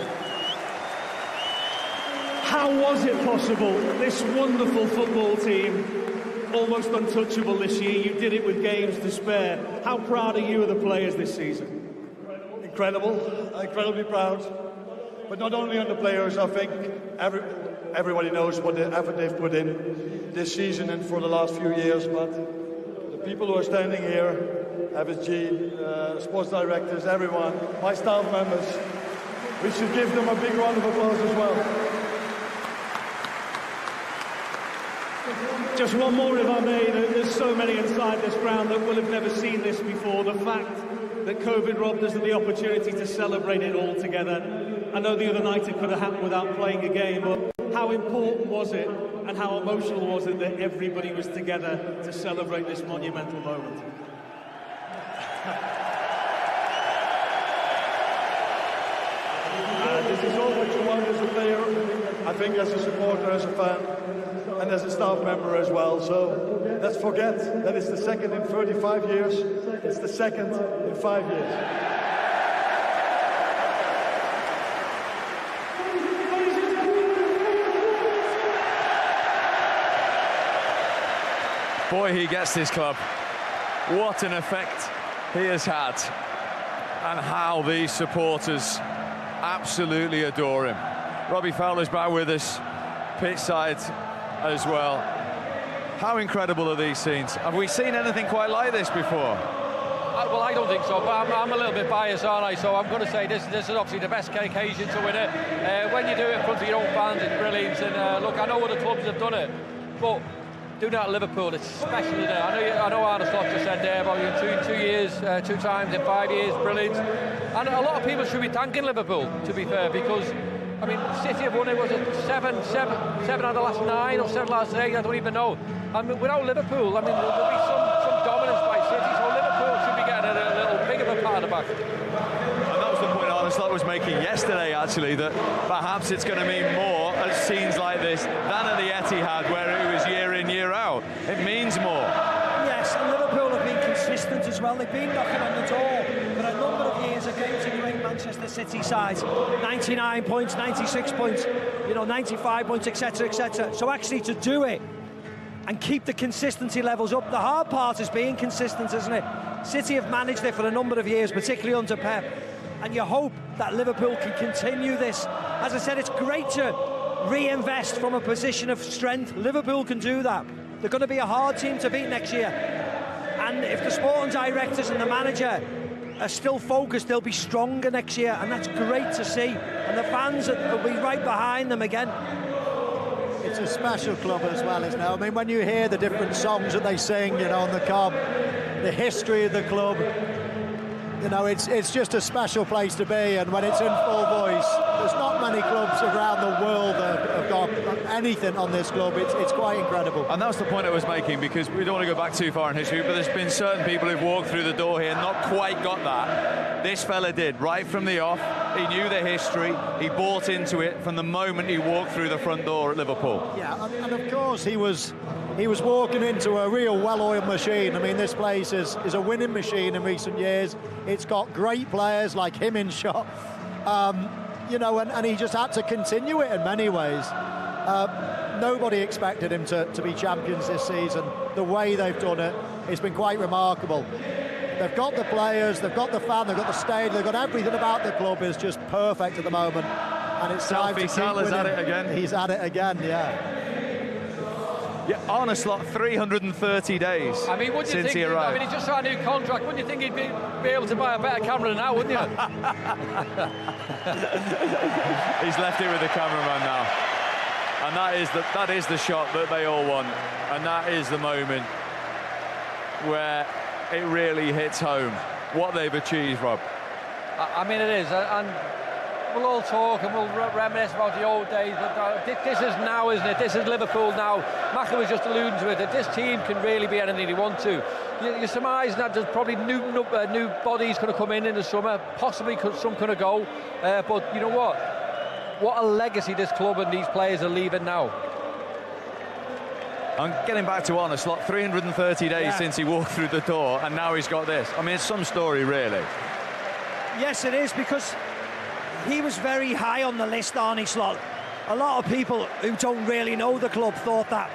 How was it possible, this wonderful football team, almost untouchable this year, you did it with games to spare. How proud are you of the players this season? Incredible, incredibly proud. But not only on the players, I think everybody knows what the effort they've put in this season and for the last few years, but the people who are standing here, FSG, sports directors, everyone, my staff members, We should give them a big round of applause as well. Just one more, if I may. There's so many inside this ground that will have never seen this before. The fact that COVID robbed us of the opportunity to celebrate it all together. I know the other night it could have happened without playing a game, but how important was it and how emotional was it that everybody was together to celebrate this monumental moment? This is all what you want as a player, I think as a supporter, as a fan, and as a staff member as well. So let's forget that it's the second in 35 years. It's the second in 5 years. Boy, he gets this club. What an effect he has had, and how these supporters absolutely adore him. Robbie Fowler's back with us, pitch side as well. How incredible are these scenes? Have we seen anything quite like this before? Well, I don't think so, but I'm a little bit biased, aren't I? So I'm going to say this is obviously the best occasion to win it. When you do it in front of your own fans, it's brilliant. And look, I know other clubs have done it, but doing that at Liverpool, it's special, isn't it? I know Arne Slot just said there about in 2 years, 2 times in 5 years, brilliant. And a lot of people should be thanking Liverpool, to be fair, because I mean, City have won it, was it seven out of the last 9 or 7 last 8, I don't even know. I mean, without Liverpool, I mean, there'll be some dominance by City, so Liverpool should be getting a little bit of a pat on the back. And that was the point Arne Slot was making yesterday, actually, that perhaps it's going to mean more at scenes like this than at the Etihad, where it was year in, year out. It means more. Yes, and Liverpool have been consistent as well. They've been knocking on the door for a number of years against a great Manchester City side. 99 points, 96 points, 95 points, etc., etc. So actually to do it and keep the consistency levels up, the hard part is being consistent, isn't it? City have managed it for a number of years, particularly under Pep, and you hope that Liverpool can continue this. As I said, it's great to reinvest from a position of strength. Liverpool can do that. They're going to be a hard team to beat next year, and if the sporting directors and the manager are still focused, they'll be stronger next year, and that's great to see, and the fans will be right behind them again. It's a special club as well, isn't it? I mean, when you hear the different songs that they sing, on the Cobb, the history of the club, it's just a special place to be, and when it's in full voice, there's not many clubs around the world that have got anything on this club. It's quite incredible. And that's the point I was making, because we don't want to go back too far in history, but there's been certain people who've walked through the door here and not quite got that. This fella did, right from the off. He knew the history, he bought into it from the moment he walked through the front door at Liverpool. Yeah, and of course he was walking into a real well-oiled machine. I mean, this place is a winning machine in recent years. It's got great players like him in shot, and he just had to continue it in many ways. Nobody expected him to be champions this season. The way they've done it, it's been quite remarkable. They've got the players, they've got the fan, they've got the stadium, they've got everything about the club is just perfect at the moment. And it's time to keep winning. Salah's at it again. He's at it again, yeah. Yeah, Arne Slot, 330 days I mean, wouldn't you since think, he arrived. I mean, he just signed a new contract. Wouldn't you think he'd be able to buy a better camera than that, wouldn't you? He's left it with the cameraman now. And that is the shot that they all want. And that is the moment where it really hits home what they've achieved, Rob. I mean, it is. And we'll all talk and we'll reminisce about the old days, but this is now, isn't it? This is Liverpool now. Maka was just alluding to it, that this team can really be anything they want to. You're surmising that there's probably new bodies going to come in the summer, possibly some going to go, but you know what? What a legacy this club and these players are leaving now. And getting back to Arne Slot, 330 days since he walked through the door, and now he's got this. I mean, it's some story, really. Yes, it is, because he was very high on the list, Arne Slot. A lot of people who don't really know the club thought that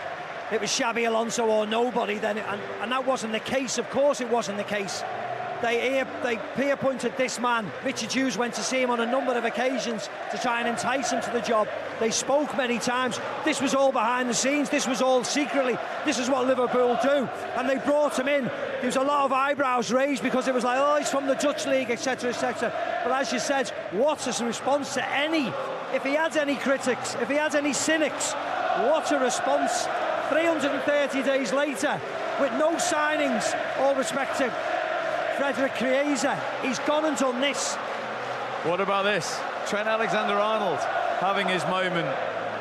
it was Xabi Alonso or nobody then, and that wasn't the case. Of course it wasn't the case. They peer-pointed this man. Richard Hughes went to see him on a number of occasions to try and entice him to the job. They spoke many times. This was all behind the scenes. This was all secretly. This is what Liverpool do. And they brought him in. There was a lot of eyebrows raised because it was like, oh, he's from the Dutch league, etc., etc. But as you said, what a response to any... If he had any critics, if he had any cynics, what a response. 330 days later, with no signings, all respect to Frederick Chiesa, he's gone and done this. What about this? Trent Alexander-Arnold having his moment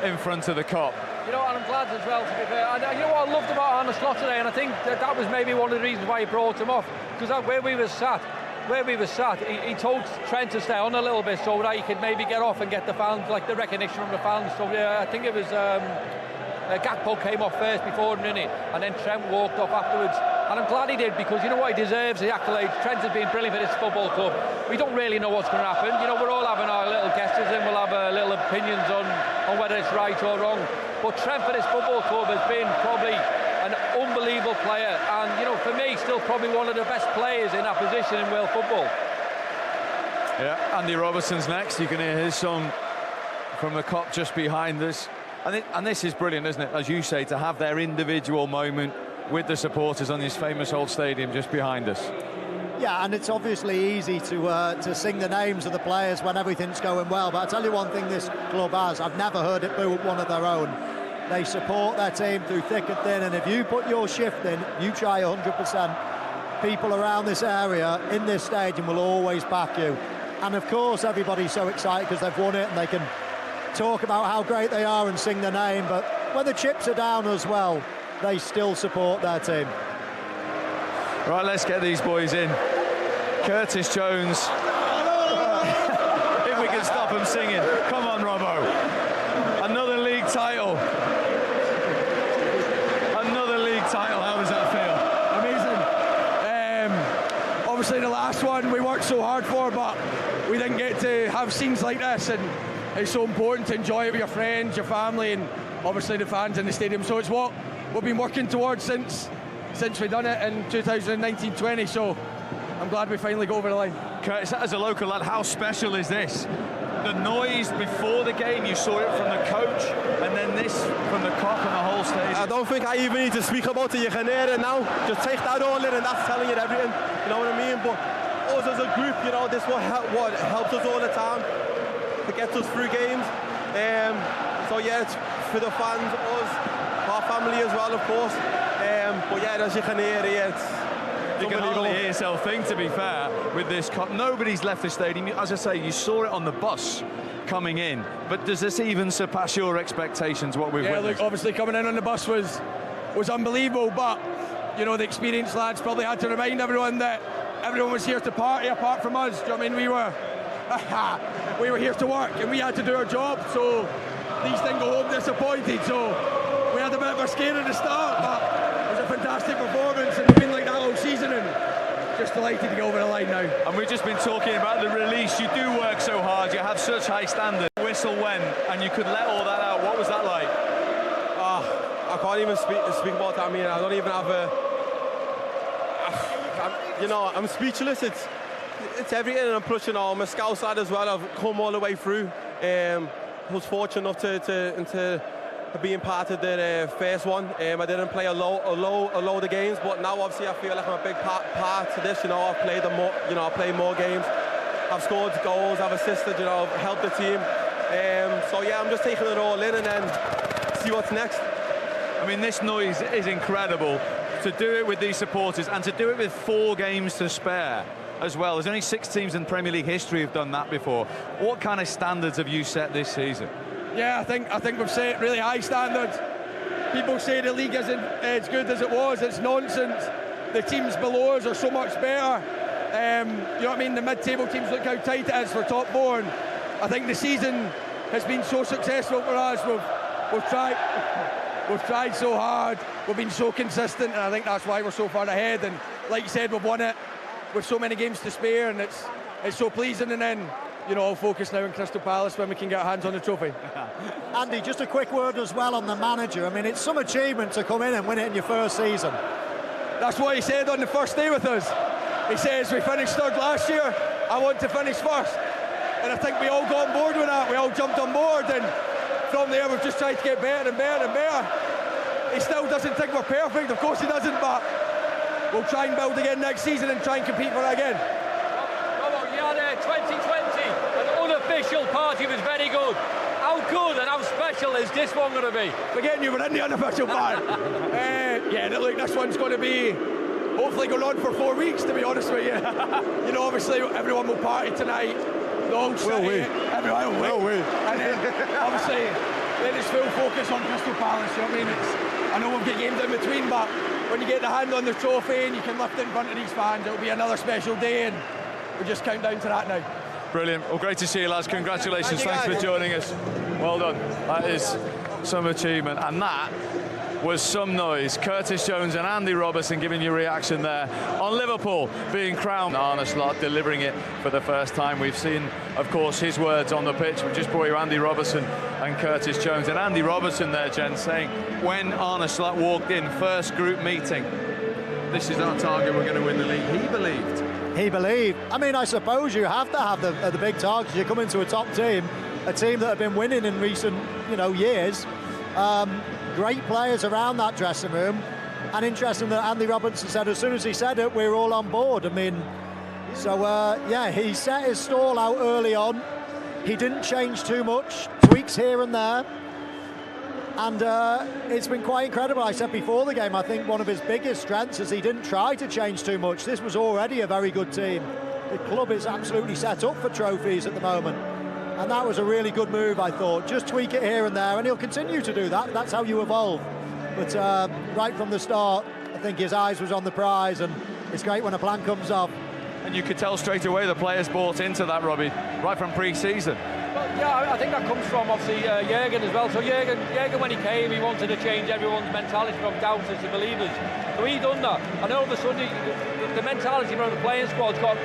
in front of the Kop. You know, and I'm glad as well, to be fair. And you know what I loved about Arne Slot today, and I think that was maybe one of the reasons why he brought him off, because where we were sat, he told Trent to stay on a little bit so that he could maybe get off and get the fans, like the recognition from the fans. So I think it was Gakpo came off first before him, didn't he? And then Trent walked off afterwards. And I'm glad he did, because you know what, he deserves the accolades. Trent has been brilliant for this football club. We don't really know what's going to happen. You know, we're all having our little guesses and we'll have little opinions on whether it's right or wrong. But Trent for this football club has been probably an unbelievable player, and you know, for me, still probably one of the best players in that position in world football. Yeah, Andy Robertson's next. You can hear his song from the Kop just behind us. And this is brilliant, isn't it? As you say, to have their individual moment with the supporters on this famous old stadium just behind us. Yeah, and it's obviously easy to sing the names of the players when everything's going well, but I'll tell you one thing this club has, I've never heard it boo one of their own. They support their team through thick and thin, and if you put your shift in, you try 100%, people around this area, in this stadium, will always back you. And of course, everybody's so excited because they've won it, and they can talk about how great they are and sing their name, but when the chips are down as well, they still support their team. Right, let's get these boys in. Curtis Jones. If we can stop them singing. Come on, Robbo. Another league title. Another league title. How does that feel? Amazing. Obviously the last one we worked so hard for, but we didn't get to have scenes like this, and it's so important to enjoy it with your friends, your family, and obviously the fans in the stadium. So it's what we've been working towards since we've done it in 2019-20, so I'm glad we finally got over the line. Curtis, as a local lad, how special is this? The noise before the game, you saw it from the coach, and then this from the Kop and the whole stadium. I don't think I even need to speak about it. You can hear it now. Just take that all in, and that's telling you everything. You know what I mean? But us as a group, you know, this is what helps us all the time. It gets us through games. So yeah, it's for the fans, us, our family as well, of course. But yeah, as you can hear here, you can hardly hear yourself think, to be fair, with this Kop. Nobody's left the stadium. As I say, you saw it on the bus coming in. But does this even surpass your expectations, what we've witnessed? Look, obviously coming in on the bus was unbelievable, but you know, the experienced lads probably had to remind everyone that everyone was here to party apart from us. Do you know what I mean? We were here to work and we had to do our job, so these didn't go home disappointed. So we had a bit of a scare at the start, but it was a fantastic performance, and we've been like that all season, and just delighted to get over the line now. And we've just been talking about the release. You do work so hard, you have such high standards. Whistle went, and you could let all that out. What was that like? I can't even speak about that. I mean, I don't even have I'm speechless. It's everything, and plus, you know, I'm a Scouse lad as well. I've come all the way through. I was fortunate enough to being part of the first one. I didn't play a load of games, but now obviously I feel like I'm a big part of this. You know, I've played I played more games. I've scored goals, I've assisted, you know, I've helped the team. So yeah, I'm just taking it all in and then see what's next. I mean, this noise is incredible. To do it with these supporters and to do it with 4 games to spare as well. There's only 6 teams in Premier League history who've done that before. What kind of standards have you set this season? Yeah, I think we've set really high standards. People say the league isn't as good as it was. It's nonsense. The teams below us are so much better. You know what I mean? The mid-table teams, look how tight it is for top 4. And I think the season has been so successful for us. We've tried so hard. We've been so consistent, and I think that's why we're so far ahead. And like you said, we've won it with so many games to spare, and it's so pleasing. And then, you know, I'll focus now on Crystal Palace when we can get our hands on the trophy. Andy, just a quick word as well on the manager. I mean, it's some achievement to come in and win it in your first season. That's what he said on the first day with us. He says we finished third last year, I want to finish first. And I think we all got on board with that. We all jumped on board, and from there we've just tried to get better and better and better. He still doesn't think we're perfect, of course he doesn't, but we'll try and build again next season and try and compete for it again. You had 2020, an unofficial party was very good. How good and how special is this one going to be? Forgetting you were in the unofficial part. Yeah, look, this one's going to be hopefully going on for 4 weeks, to be honest with you. You know, obviously everyone will party tonight. The whole city, everyone will. And then obviously then it's full focus on Crystal Palace. You know what I mean? I know we've got games in between, but when you get the hand on the trophy and you can lift it in front of these fans, it'll be another special day, and we just count down to that now. Brilliant. Well, great to see you, lads. Congratulations. Thanks for joining us. Well done. That is some achievement. And that was some noise. Curtis Jones and Andy Robertson giving you reaction there on Liverpool being crowned. Arne Slot delivering it for the first time. We've seen, of course, his words on the pitch. We've just brought you Andy Robertson and Curtis Jones. And Andy Robertson there, Jen, saying when Arne Slot walked in, first group meeting, this is our target, we're going to win the league. He believed. He believed. I mean, I suppose you have to have the big targets. You come into a top team, a team that have been winning in recent, years. Great players around that dressing room, and interesting that Andy Robertson said as soon as he said it, we were all on board. I mean, so yeah, he set his stall out early on. He didn't change too much, tweaks here and there, and it's been quite incredible. I said before the game, I think one of his biggest strengths is he didn't try to change too much. This was already a very good team. The club is absolutely set up for trophies at the moment. And that was a really good move, I thought. Just tweak it here and there, and he'll continue to do that. That's how you evolve. But right from the start, I think his eyes was on the prize, and it's great when a plan comes off. And you could tell straight away the players bought into that, Robbie, right from pre-season. Well, yeah, I think that comes from, obviously, Jurgen as well. So Jurgen, when he came, he wanted to change everyone's mentality from doubters to believers. So he done that. And all of a sudden, the mentality around the playing squad's got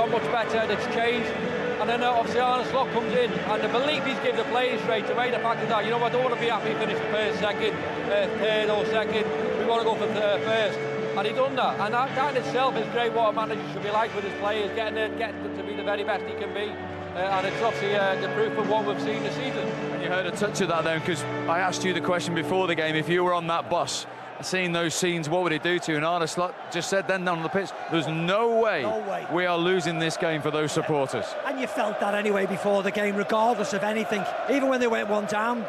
much better, and it's changed. And then obviously Arne Slot comes in, and the belief he's given the players straight away, the fact that, I don't want to be happy finish first, second, third or second, we want to go for first. And he done that, and that in itself is great, what a manager should be like with his players, getting them to be the very best he can be. And it's obviously the proof of what we've seen this season. And you heard a touch of that then, because I asked you the question before the game, if you were on that bus, seeing those scenes, what would it do to you? And Arne Slot just said then on the pitch, there's no way we are losing this game for those supporters. And you felt that anyway before the game, regardless of anything. Even when they went one down,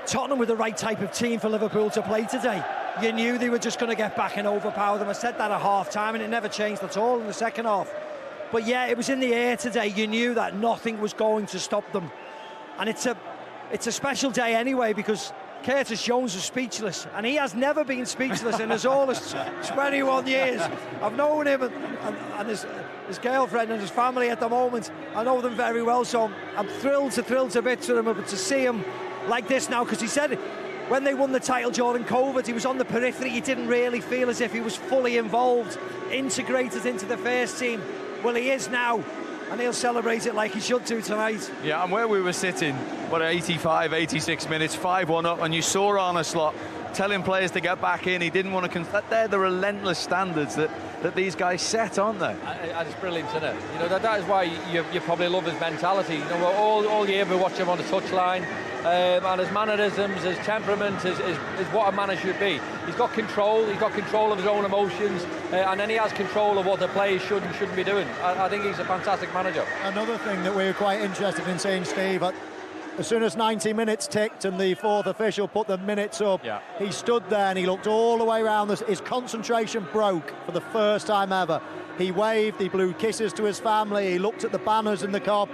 Tottenham were the right type of team for Liverpool to play today. You knew they were just going to get back and overpower them. I said that at half-time, and it never changed at all in the second half. But yeah, it was in the air today. You knew that nothing was going to stop them. And it's a special day anyway, because Curtis Jones was speechless, and he has never been speechless in all his 21 years. I've known him and his girlfriend and his family at the moment. I know them very well, so I'm thrilled to bits with him. But to see him like this now, because he said when they won the title during COVID, he was on the periphery. He didn't really feel as if he was fully involved, integrated into the first team. Well, he is now, and he'll celebrate it like he should do tonight. Yeah, and where we were sitting, 85, 86 minutes, 5-1 up, and you saw Arne Slot telling players to get back in. He didn't want to... They're the relentless standards that these guys set, aren't they? And it's brilliant, isn't it? That is why you probably love his mentality. All year we watch him on the touchline, and his mannerisms, his temperament is what a manager should be. He's got control of his own emotions, and then he has control of what the players should and shouldn't be doing. I think he's a fantastic manager. Another thing that we were quite interested in seeing, Steve, as soon as 90 minutes ticked and the fourth official put the minutes up, he stood there and he looked all the way around. His concentration broke for the first time ever. He waved, he blew kisses to his family, he looked at the banners in the Kop.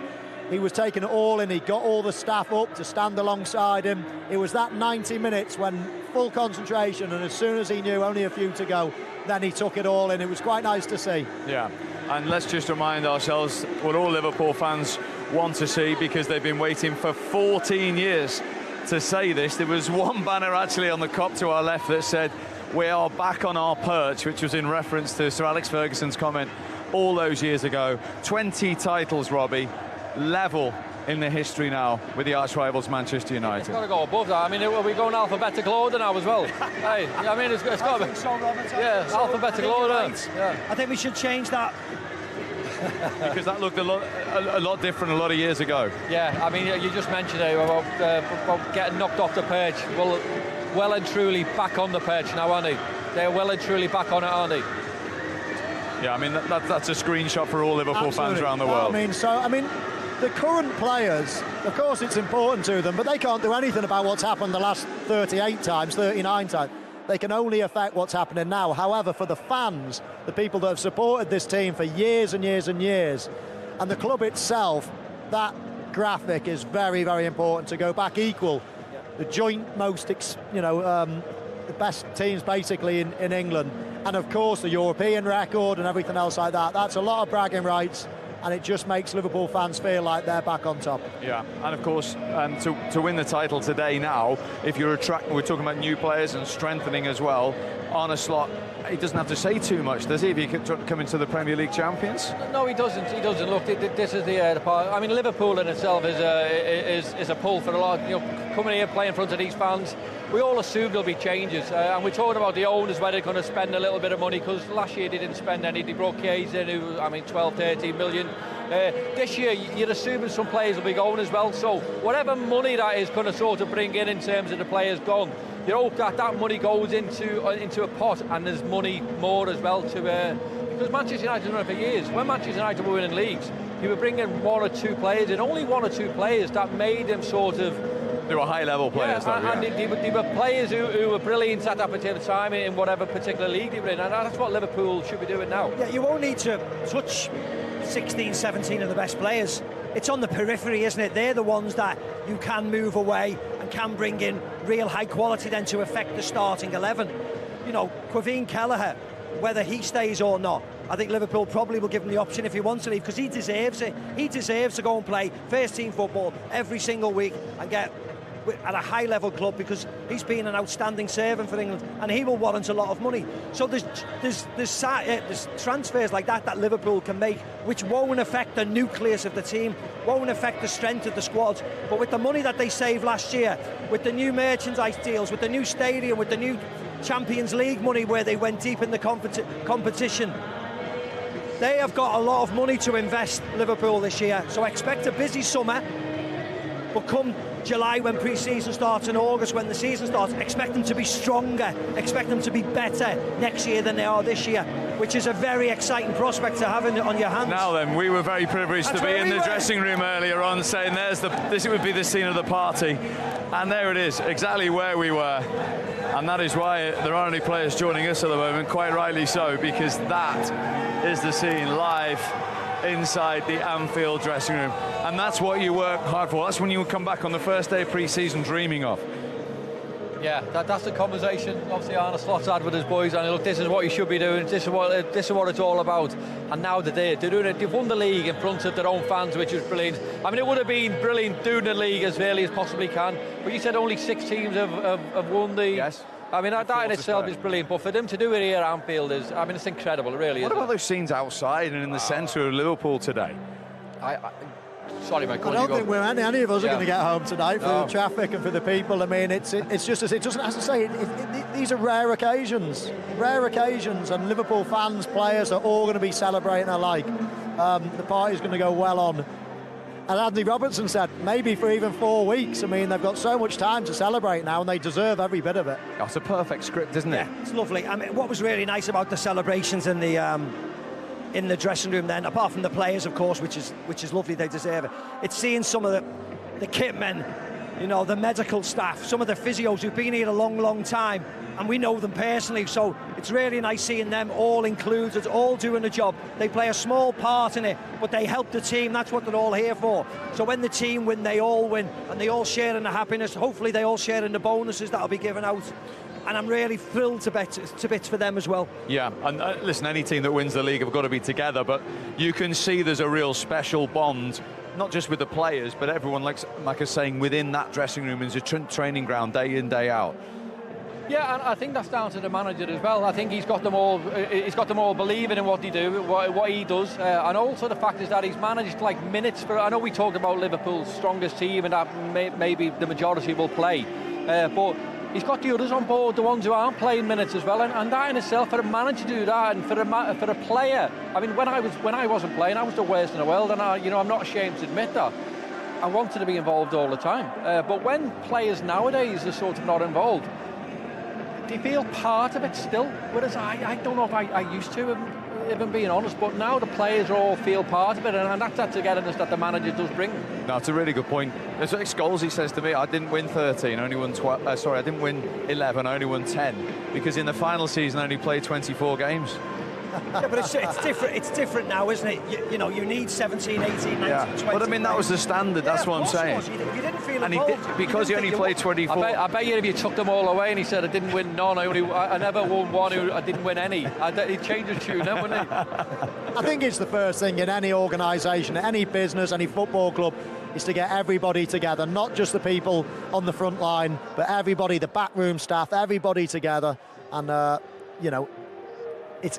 He was taking it all in. He got all the staff up to stand alongside him. It was that 90 minutes when full concentration, and as soon as he knew only a few to go, then he took it all in. It was quite nice to see. Yeah, and let's just remind ourselves what all Liverpool fans want to see, because they've been waiting for 14 years to say this. There was one banner actually on the Kop to our left that said, "We are back on our perch," which was in reference to Sir Alex Ferguson's comment all those years ago. 20 titles, Robbie, level in the history now with the arch rivals Manchester United? It's got to go above that. I mean, are we going alphabetical order now as well? Hey, I mean, it's got to be. So, Robert, Yeah, alphabetical order. Right. Yeah. I think we should change that. Because that looked a lot different a lot of years ago. Yeah, I mean, you just mentioned it about getting knocked off the perch. Well and truly back on the perch now, aren't they? They're well and truly back on it, aren't they? Yeah, I mean, that's a screenshot for all Liverpool Absolutely. fans around the world. I mean, the current players, of course it's important to them, but they can't do anything about what's happened the last 38 times, 39 times. They can only affect what's happening now. However, for the fans, the people that have supported this team for years and years and years, and the club itself, that graphic is very, very important to go back equal. The joint most, the best teams basically in England. And of course the European record and everything else like that. That's a lot of bragging rights, and it just makes Liverpool fans feel like they're back on top. Yeah, and of course, to win the title today now, if you're we're talking about new players and strengthening as well, Arne Slot, he doesn't have to say too much, does he, if he could come into the Premier League champions? No, he doesn't. He doesn't. Look, this is the part. I mean, Liverpool in itself is a pull for a lot. Coming here, playing in front of these fans, we all assume there'll be changes, and we're talking about the owners where they're going to spend a little bit of money, because last year they didn't spend any. They brought Keys in, who, I mean, 12, 13 million. This year, you're assuming some players will be going as well. So whatever money that is going to sort of bring in terms of the players gone, you hope that money goes into a pot, and there's money more as well to because Manchester United have done it for years. When Manchester United were winning leagues, you were bringing one or two players in, only one or two players that made them sort of. They were high-level players, and they were players who were brilliant at that particular time in whatever particular league they were in, and that's what Liverpool should be doing now. Yeah, you won't need to touch 16, 17 of the best players. It's on the periphery, isn't it? They're the ones that you can move away and can bring in real high quality then to affect the starting 11. Quaveen Kelleher, whether he stays or not, I think Liverpool probably will give him the option if he wants to leave, because he deserves it. He deserves to go and play first team football every single week and get at a high level club, because he's been an outstanding servant for England, and he will warrant a lot of money. So there's transfers like that Liverpool can make, which won't affect the nucleus of the team, won't affect the strength of the squad. But with the money that they saved last year, with the new merchandise deals, with the new stadium, with the new Champions League money where they went deep in the competition, they have got a lot of money to invest, Liverpool, this year. So expect a busy summer, but come July, when pre-season starts, in August when the season starts, expect them to be stronger, expect them to be better next year than they are this year, which is a very exciting prospect to have on your hands. Now then, we were very privileged to be in the dressing room earlier on, saying this would be the scene of the party, and there it is, exactly where we were. And that is why there aren't any players joining us at the moment, quite rightly so, because that is the scene live inside the Anfield dressing room. And that's what you work hard for. That's when you come back on the first day of pre-season dreaming of. Yeah, that's the conversation obviously Arne Slot's had with his boys, and look, this is what you should be doing, this is what it's all about. And now they're doing it. They've won the league in front of their own fans, which was brilliant. I mean, it would have been brilliant doing the league as early as possibly can, but you said only 6 teams have won the... Yes. I mean, that in itself is brilliant, but for them to do it here at Anfield is, I mean, it's incredible, it really is. What about those scenes outside and in the centre of Liverpool today? Sorry, mate. I don't think any of us are going to get home tonight for the traffic and for the people. I mean, it's just as it doesn't, as I say, these are rare occasions, and Liverpool fans, players are all going to be celebrating alike. The party's going to go well on. And Andy Robertson said maybe for even 4 weeks. I mean, they've got so much time to celebrate now, and they deserve every bit of it. That's a perfect script, isn't it? Yeah, it's lovely. I mean, what was really nice about the celebrations in the dressing room then, apart from the players, of course, which is lovely, they deserve it, it's seeing some of the kit men, the medical staff, some of the physios who've been here a long, long time, and we know them personally, so it's really nice seeing them all included, all doing the job. They play a small part in it, but they help the team. That's what they're all here for. So when the team win, they all win, and they all share in the happiness. Hopefully they all share in the bonuses that'll be given out, and I'm really thrilled to bits for them as well. Yeah, and listen, any team that wins the league have got to be together, but you can see there's a real special bond, not just with the players, but everyone, like I was saying, within that dressing room is a training ground day in, day out. Yeah, and I think that's down to the manager as well. I think he's got them all. He's got them all believing in what they do, what he does, and also the fact is that he's managed like minutes for. I know we talked about Liverpool's strongest team and that maybe the majority will play, but he's got the others on board, the ones who aren't playing minutes as well, and that in itself, for a manager to do that, and for a player. I mean, when I wasn't playing, I was the worst in the world, and I'm not ashamed to admit that. I wanted to be involved all the time, but when players nowadays are sort of not involved, they feel part of it still, whereas I don't know if I used to, if I'm being honest, but now the players all feel part of it, and that's that togetherness that the manager does bring. No, it's a really good point. It's what Scholesy says to me, I didn't win 13, only won 12, I didn't win 11, I only won 10, because in the final season I only played 24 games. Yeah, but it's different. It's different now, isn't it? You need 17, 18, 19, 20. But I mean, that was the standard. That's what I'm saying. You didn't feel and involved. Because he only played 24. I bet you if you took them all away and he said I didn't win none, I never won one, I didn't win any. He'd change the tune, then, wouldn't he? I think it's the first thing in any organisation, any business, any football club, is to get everybody together, not just the people on the front line, but everybody, the backroom staff, everybody together, and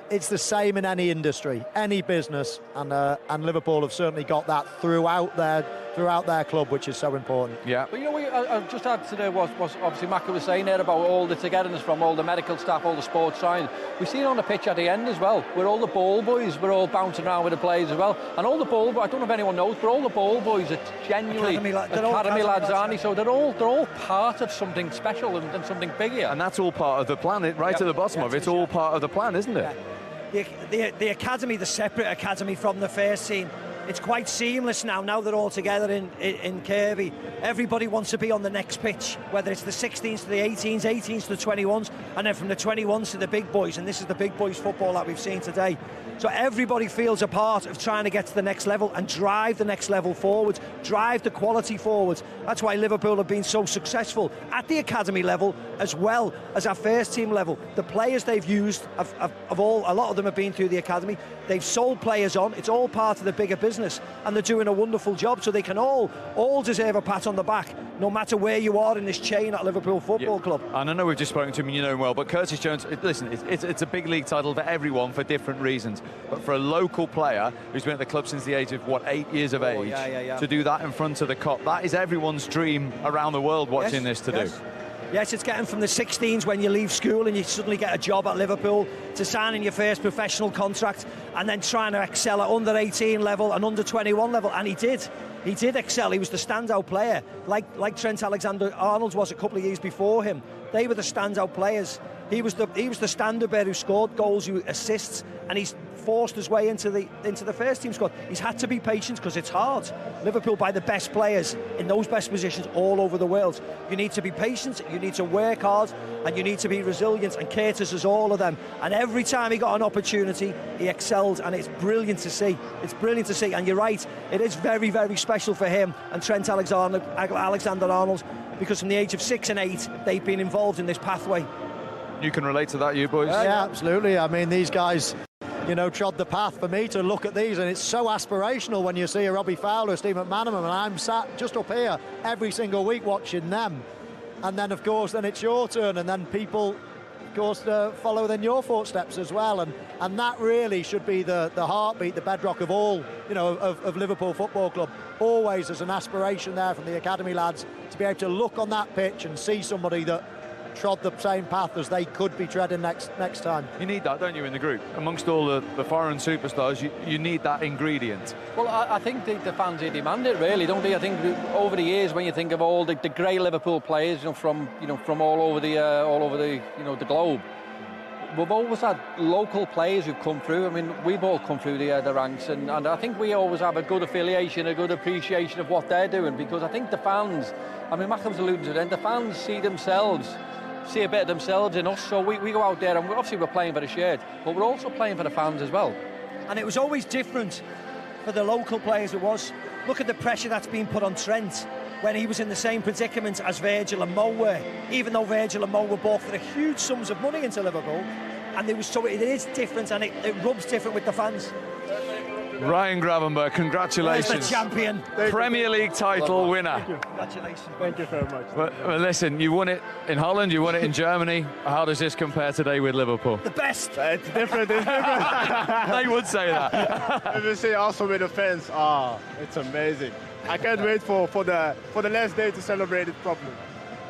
It's the same in any industry, any business, and Liverpool have certainly got that throughout their club, which is so important. Yeah. But I just add to what obviously Macca was saying there about all the togetherness from all the medical staff, all the sports science. We see it on the pitch at the end as well, where all the ball boys were all bouncing around with the players as well, and all the ball boys, I don't know if anyone knows, but all the ball boys are genuinely academy lads, aren't they? So they're all part of something special and something bigger. And that's all part of the plan. Right at the bottom of it's all part of the plan, isn't it? The academy, the separate academy from the first team, it's quite seamless now they're all together in Kirby. Everybody wants to be on the next pitch, whether it's the 16s to the 18s, 18s to the 21s, and then from the 21s to the big boys, and this is the big boys football that we've seen today. So everybody feels a part of trying to get to the next level and drive the next level forward, drive the quality forward. That's why Liverpool have been so successful at the academy level as well as our first team level. The players they've used, a lot of them have been through the academy. They've sold players on. It's all part of the bigger business, and they're doing a wonderful job, so they can all deserve a pat on the back, no matter where you are in this chain at Liverpool Football Club. And I know we've just spoken to him and you know him well, but Curtis Jones, listen, it's a big league title for everyone for different reasons. But for a local player who's been at the club since the age of, 8 years of age, to do that in front of the Kop, that is everyone's dream around the world watching this to do. Yes, it's getting from the 16s when you leave school and you suddenly get a job at Liverpool to signing your first professional contract and then trying to excel at under 18 level and under 21 level, and he did. He did excel. He was the standout player, like Trent Alexander-Arnold was a couple of years before him. They were the standout players. He was the standard bearer who scored goals, who assists, and he's forced his way into the first team squad. He's had to be patient because it's hard. Liverpool buy the best players in those best positions all over the world. You need to be patient, you need to work hard, and you need to be resilient, and Curtis is all of them. And every time he got an opportunity, he excelled, and it's brilliant to see. It's brilliant to see, and you're right, it is very, very special for him and Trent Alexander-Arnold, because from the age of 6 and 8, they've been involved in this pathway. You can relate to that, you boys? Yeah, absolutely. I mean, these guys, trod the path for me to look at these, and it's so aspirational when you see a Robbie Fowler, Steve McManaman, and I'm sat just up here every single week watching them. And then, of course, then it's your turn, and then people, of course, follow in your footsteps as well. And that really should be the heartbeat, the bedrock of all, of Liverpool Football Club. Always there's an aspiration there from the academy lads to be able to look on that pitch and see somebody that trod the same path as they could be treading next time. You need that, don't you, in the group? Amongst all the foreign superstars, you need that ingredient. Well, I think the fans here demand it, really, don't they? I think over the years, when you think of all the great Liverpool players, from all over the globe, we've always had local players who've come through. I mean, we've all come through the ranks, and I think we always have a good affiliation, a good appreciation of what they're doing, because I think the fans, I mean, Mac was alluding to them, the fans see a bit of themselves in us, so we go out there, and obviously we're playing for the shirt, but we're also playing for the fans as well. And it was always different for the local players. Look at the pressure that's been put on Trent when he was in the same predicament as Virgil and Mo were, even though Virgil and Mo were bought for huge sums of money into Liverpool, and it is different, and it rubs different with the fans. Ryan Gravenberg, congratulations. There's the champion. Premier League title winner. Congratulations. Thank you very much. Well, listen, you won it in Holland, you won it in Germany. How does this compare today with Liverpool? The best. It's different. It's different. They would say that. You see also with the fans, it's amazing. I can't wait for the last day to celebrate it properly.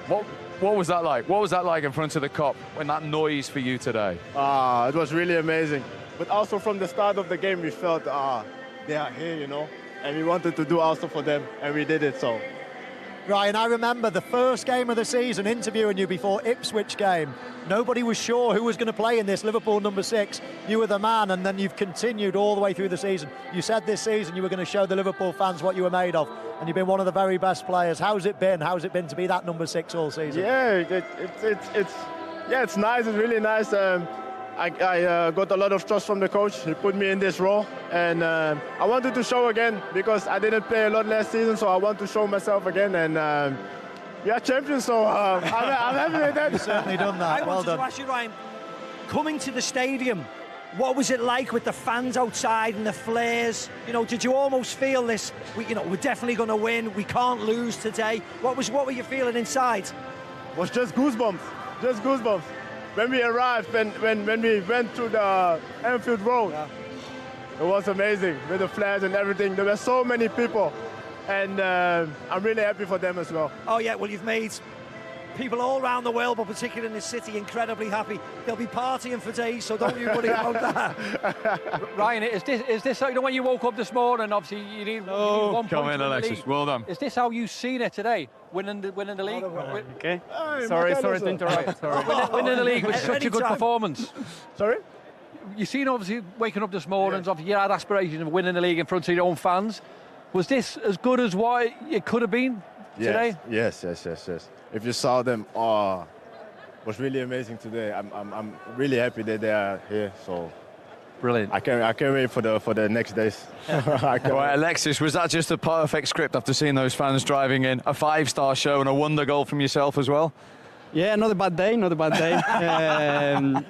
What was that like? What was that like in front of the Kop when that noise for you today? It was really amazing. But also from the start of the game, we felt, they are here, you know, and we wanted to do also for them, and we did it, so. Ryan, I remember the first game of the season, interviewing you before Ipswich game. Nobody was sure who was going to play in this Liverpool number 6. You were the man, and then you've continued all the way through the season. You said this season you were going to show the Liverpool fans what you were made of, and you've been one of the very best players. How's it been? How's it been to be that number 6 all season? Yeah, it's nice. It's really nice. I got a lot of trust from the coach. He put me in this role, and I wanted to show again because I didn't play a lot last season, so I want to show myself again. And we are champions, so I'm happy with that. You've certainly done that. I well wanted done. to ask you, Ryan, coming to the stadium, what was it like with the fans outside and the flares? You know, did you almost feel this? We're definitely going to win. We can't lose today. What were you feeling inside? It was just goosebumps. Just goosebumps. When we arrived, when we went to the Anfield Road, it was amazing with the flags and everything. There were so many people, and I'm really happy for them as well. Oh yeah, well you've made people all around the world, but particularly in this city, incredibly happy. They'll be partying for days, so don't you worry about that. Ryan, is this you know when you woke up this morning? Obviously, you need 1 point. Come in, Alexis. Well done. Is this how you've seen it today? Winning the league. Okay. Sorry to interrupt. Sorry. Winning the league was such a good performance. Sorry. You've seen obviously waking up this morning. Obviously, you had aspirations of winning the league in front of your own fans. Was this as good as what it could have been today? Yes. If you saw them, it was really amazing today. I'm really happy that they are here. So brilliant. I can't wait for the next days. Right, Alexis, was that just a perfect script after seeing those fans driving in? A 5-star show and a wonder goal from yourself as well? Yeah, not a bad day.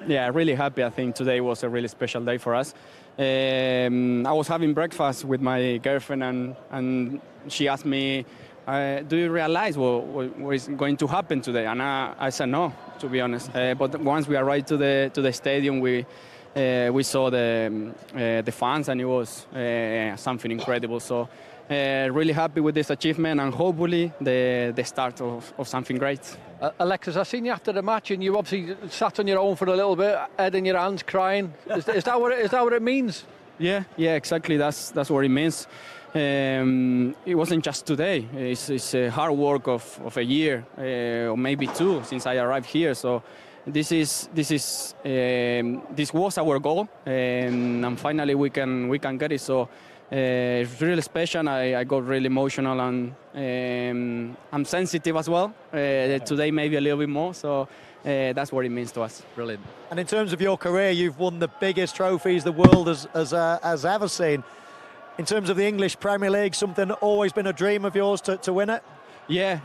Yeah, really happy. I think today was a really special day for us. I was having breakfast with my girlfriend and she asked me, do you realize what is going to happen today? And I said no, to be honest. But once we arrived to the stadium, we saw the fans, and it was something incredible. So really happy with this achievement, and hopefully the start of something great. Alexis, I seen you after the match, and you obviously sat on your own for a little bit, head in your hands, crying. Is that what it means? Yeah, exactly. That's what it means. It wasn't just today. It's a hard work of a year or maybe 2 since I arrived here. So this was our goal, and finally we can get it. So it's really special. I got really emotional, and I'm sensitive as well. Today maybe a little bit more. So that's what it means to us. Brilliant. And in terms of your career, you've won the biggest trophies the world has ever seen. In terms of the English Premier League, something always been a dream of yours to win it? Yeah.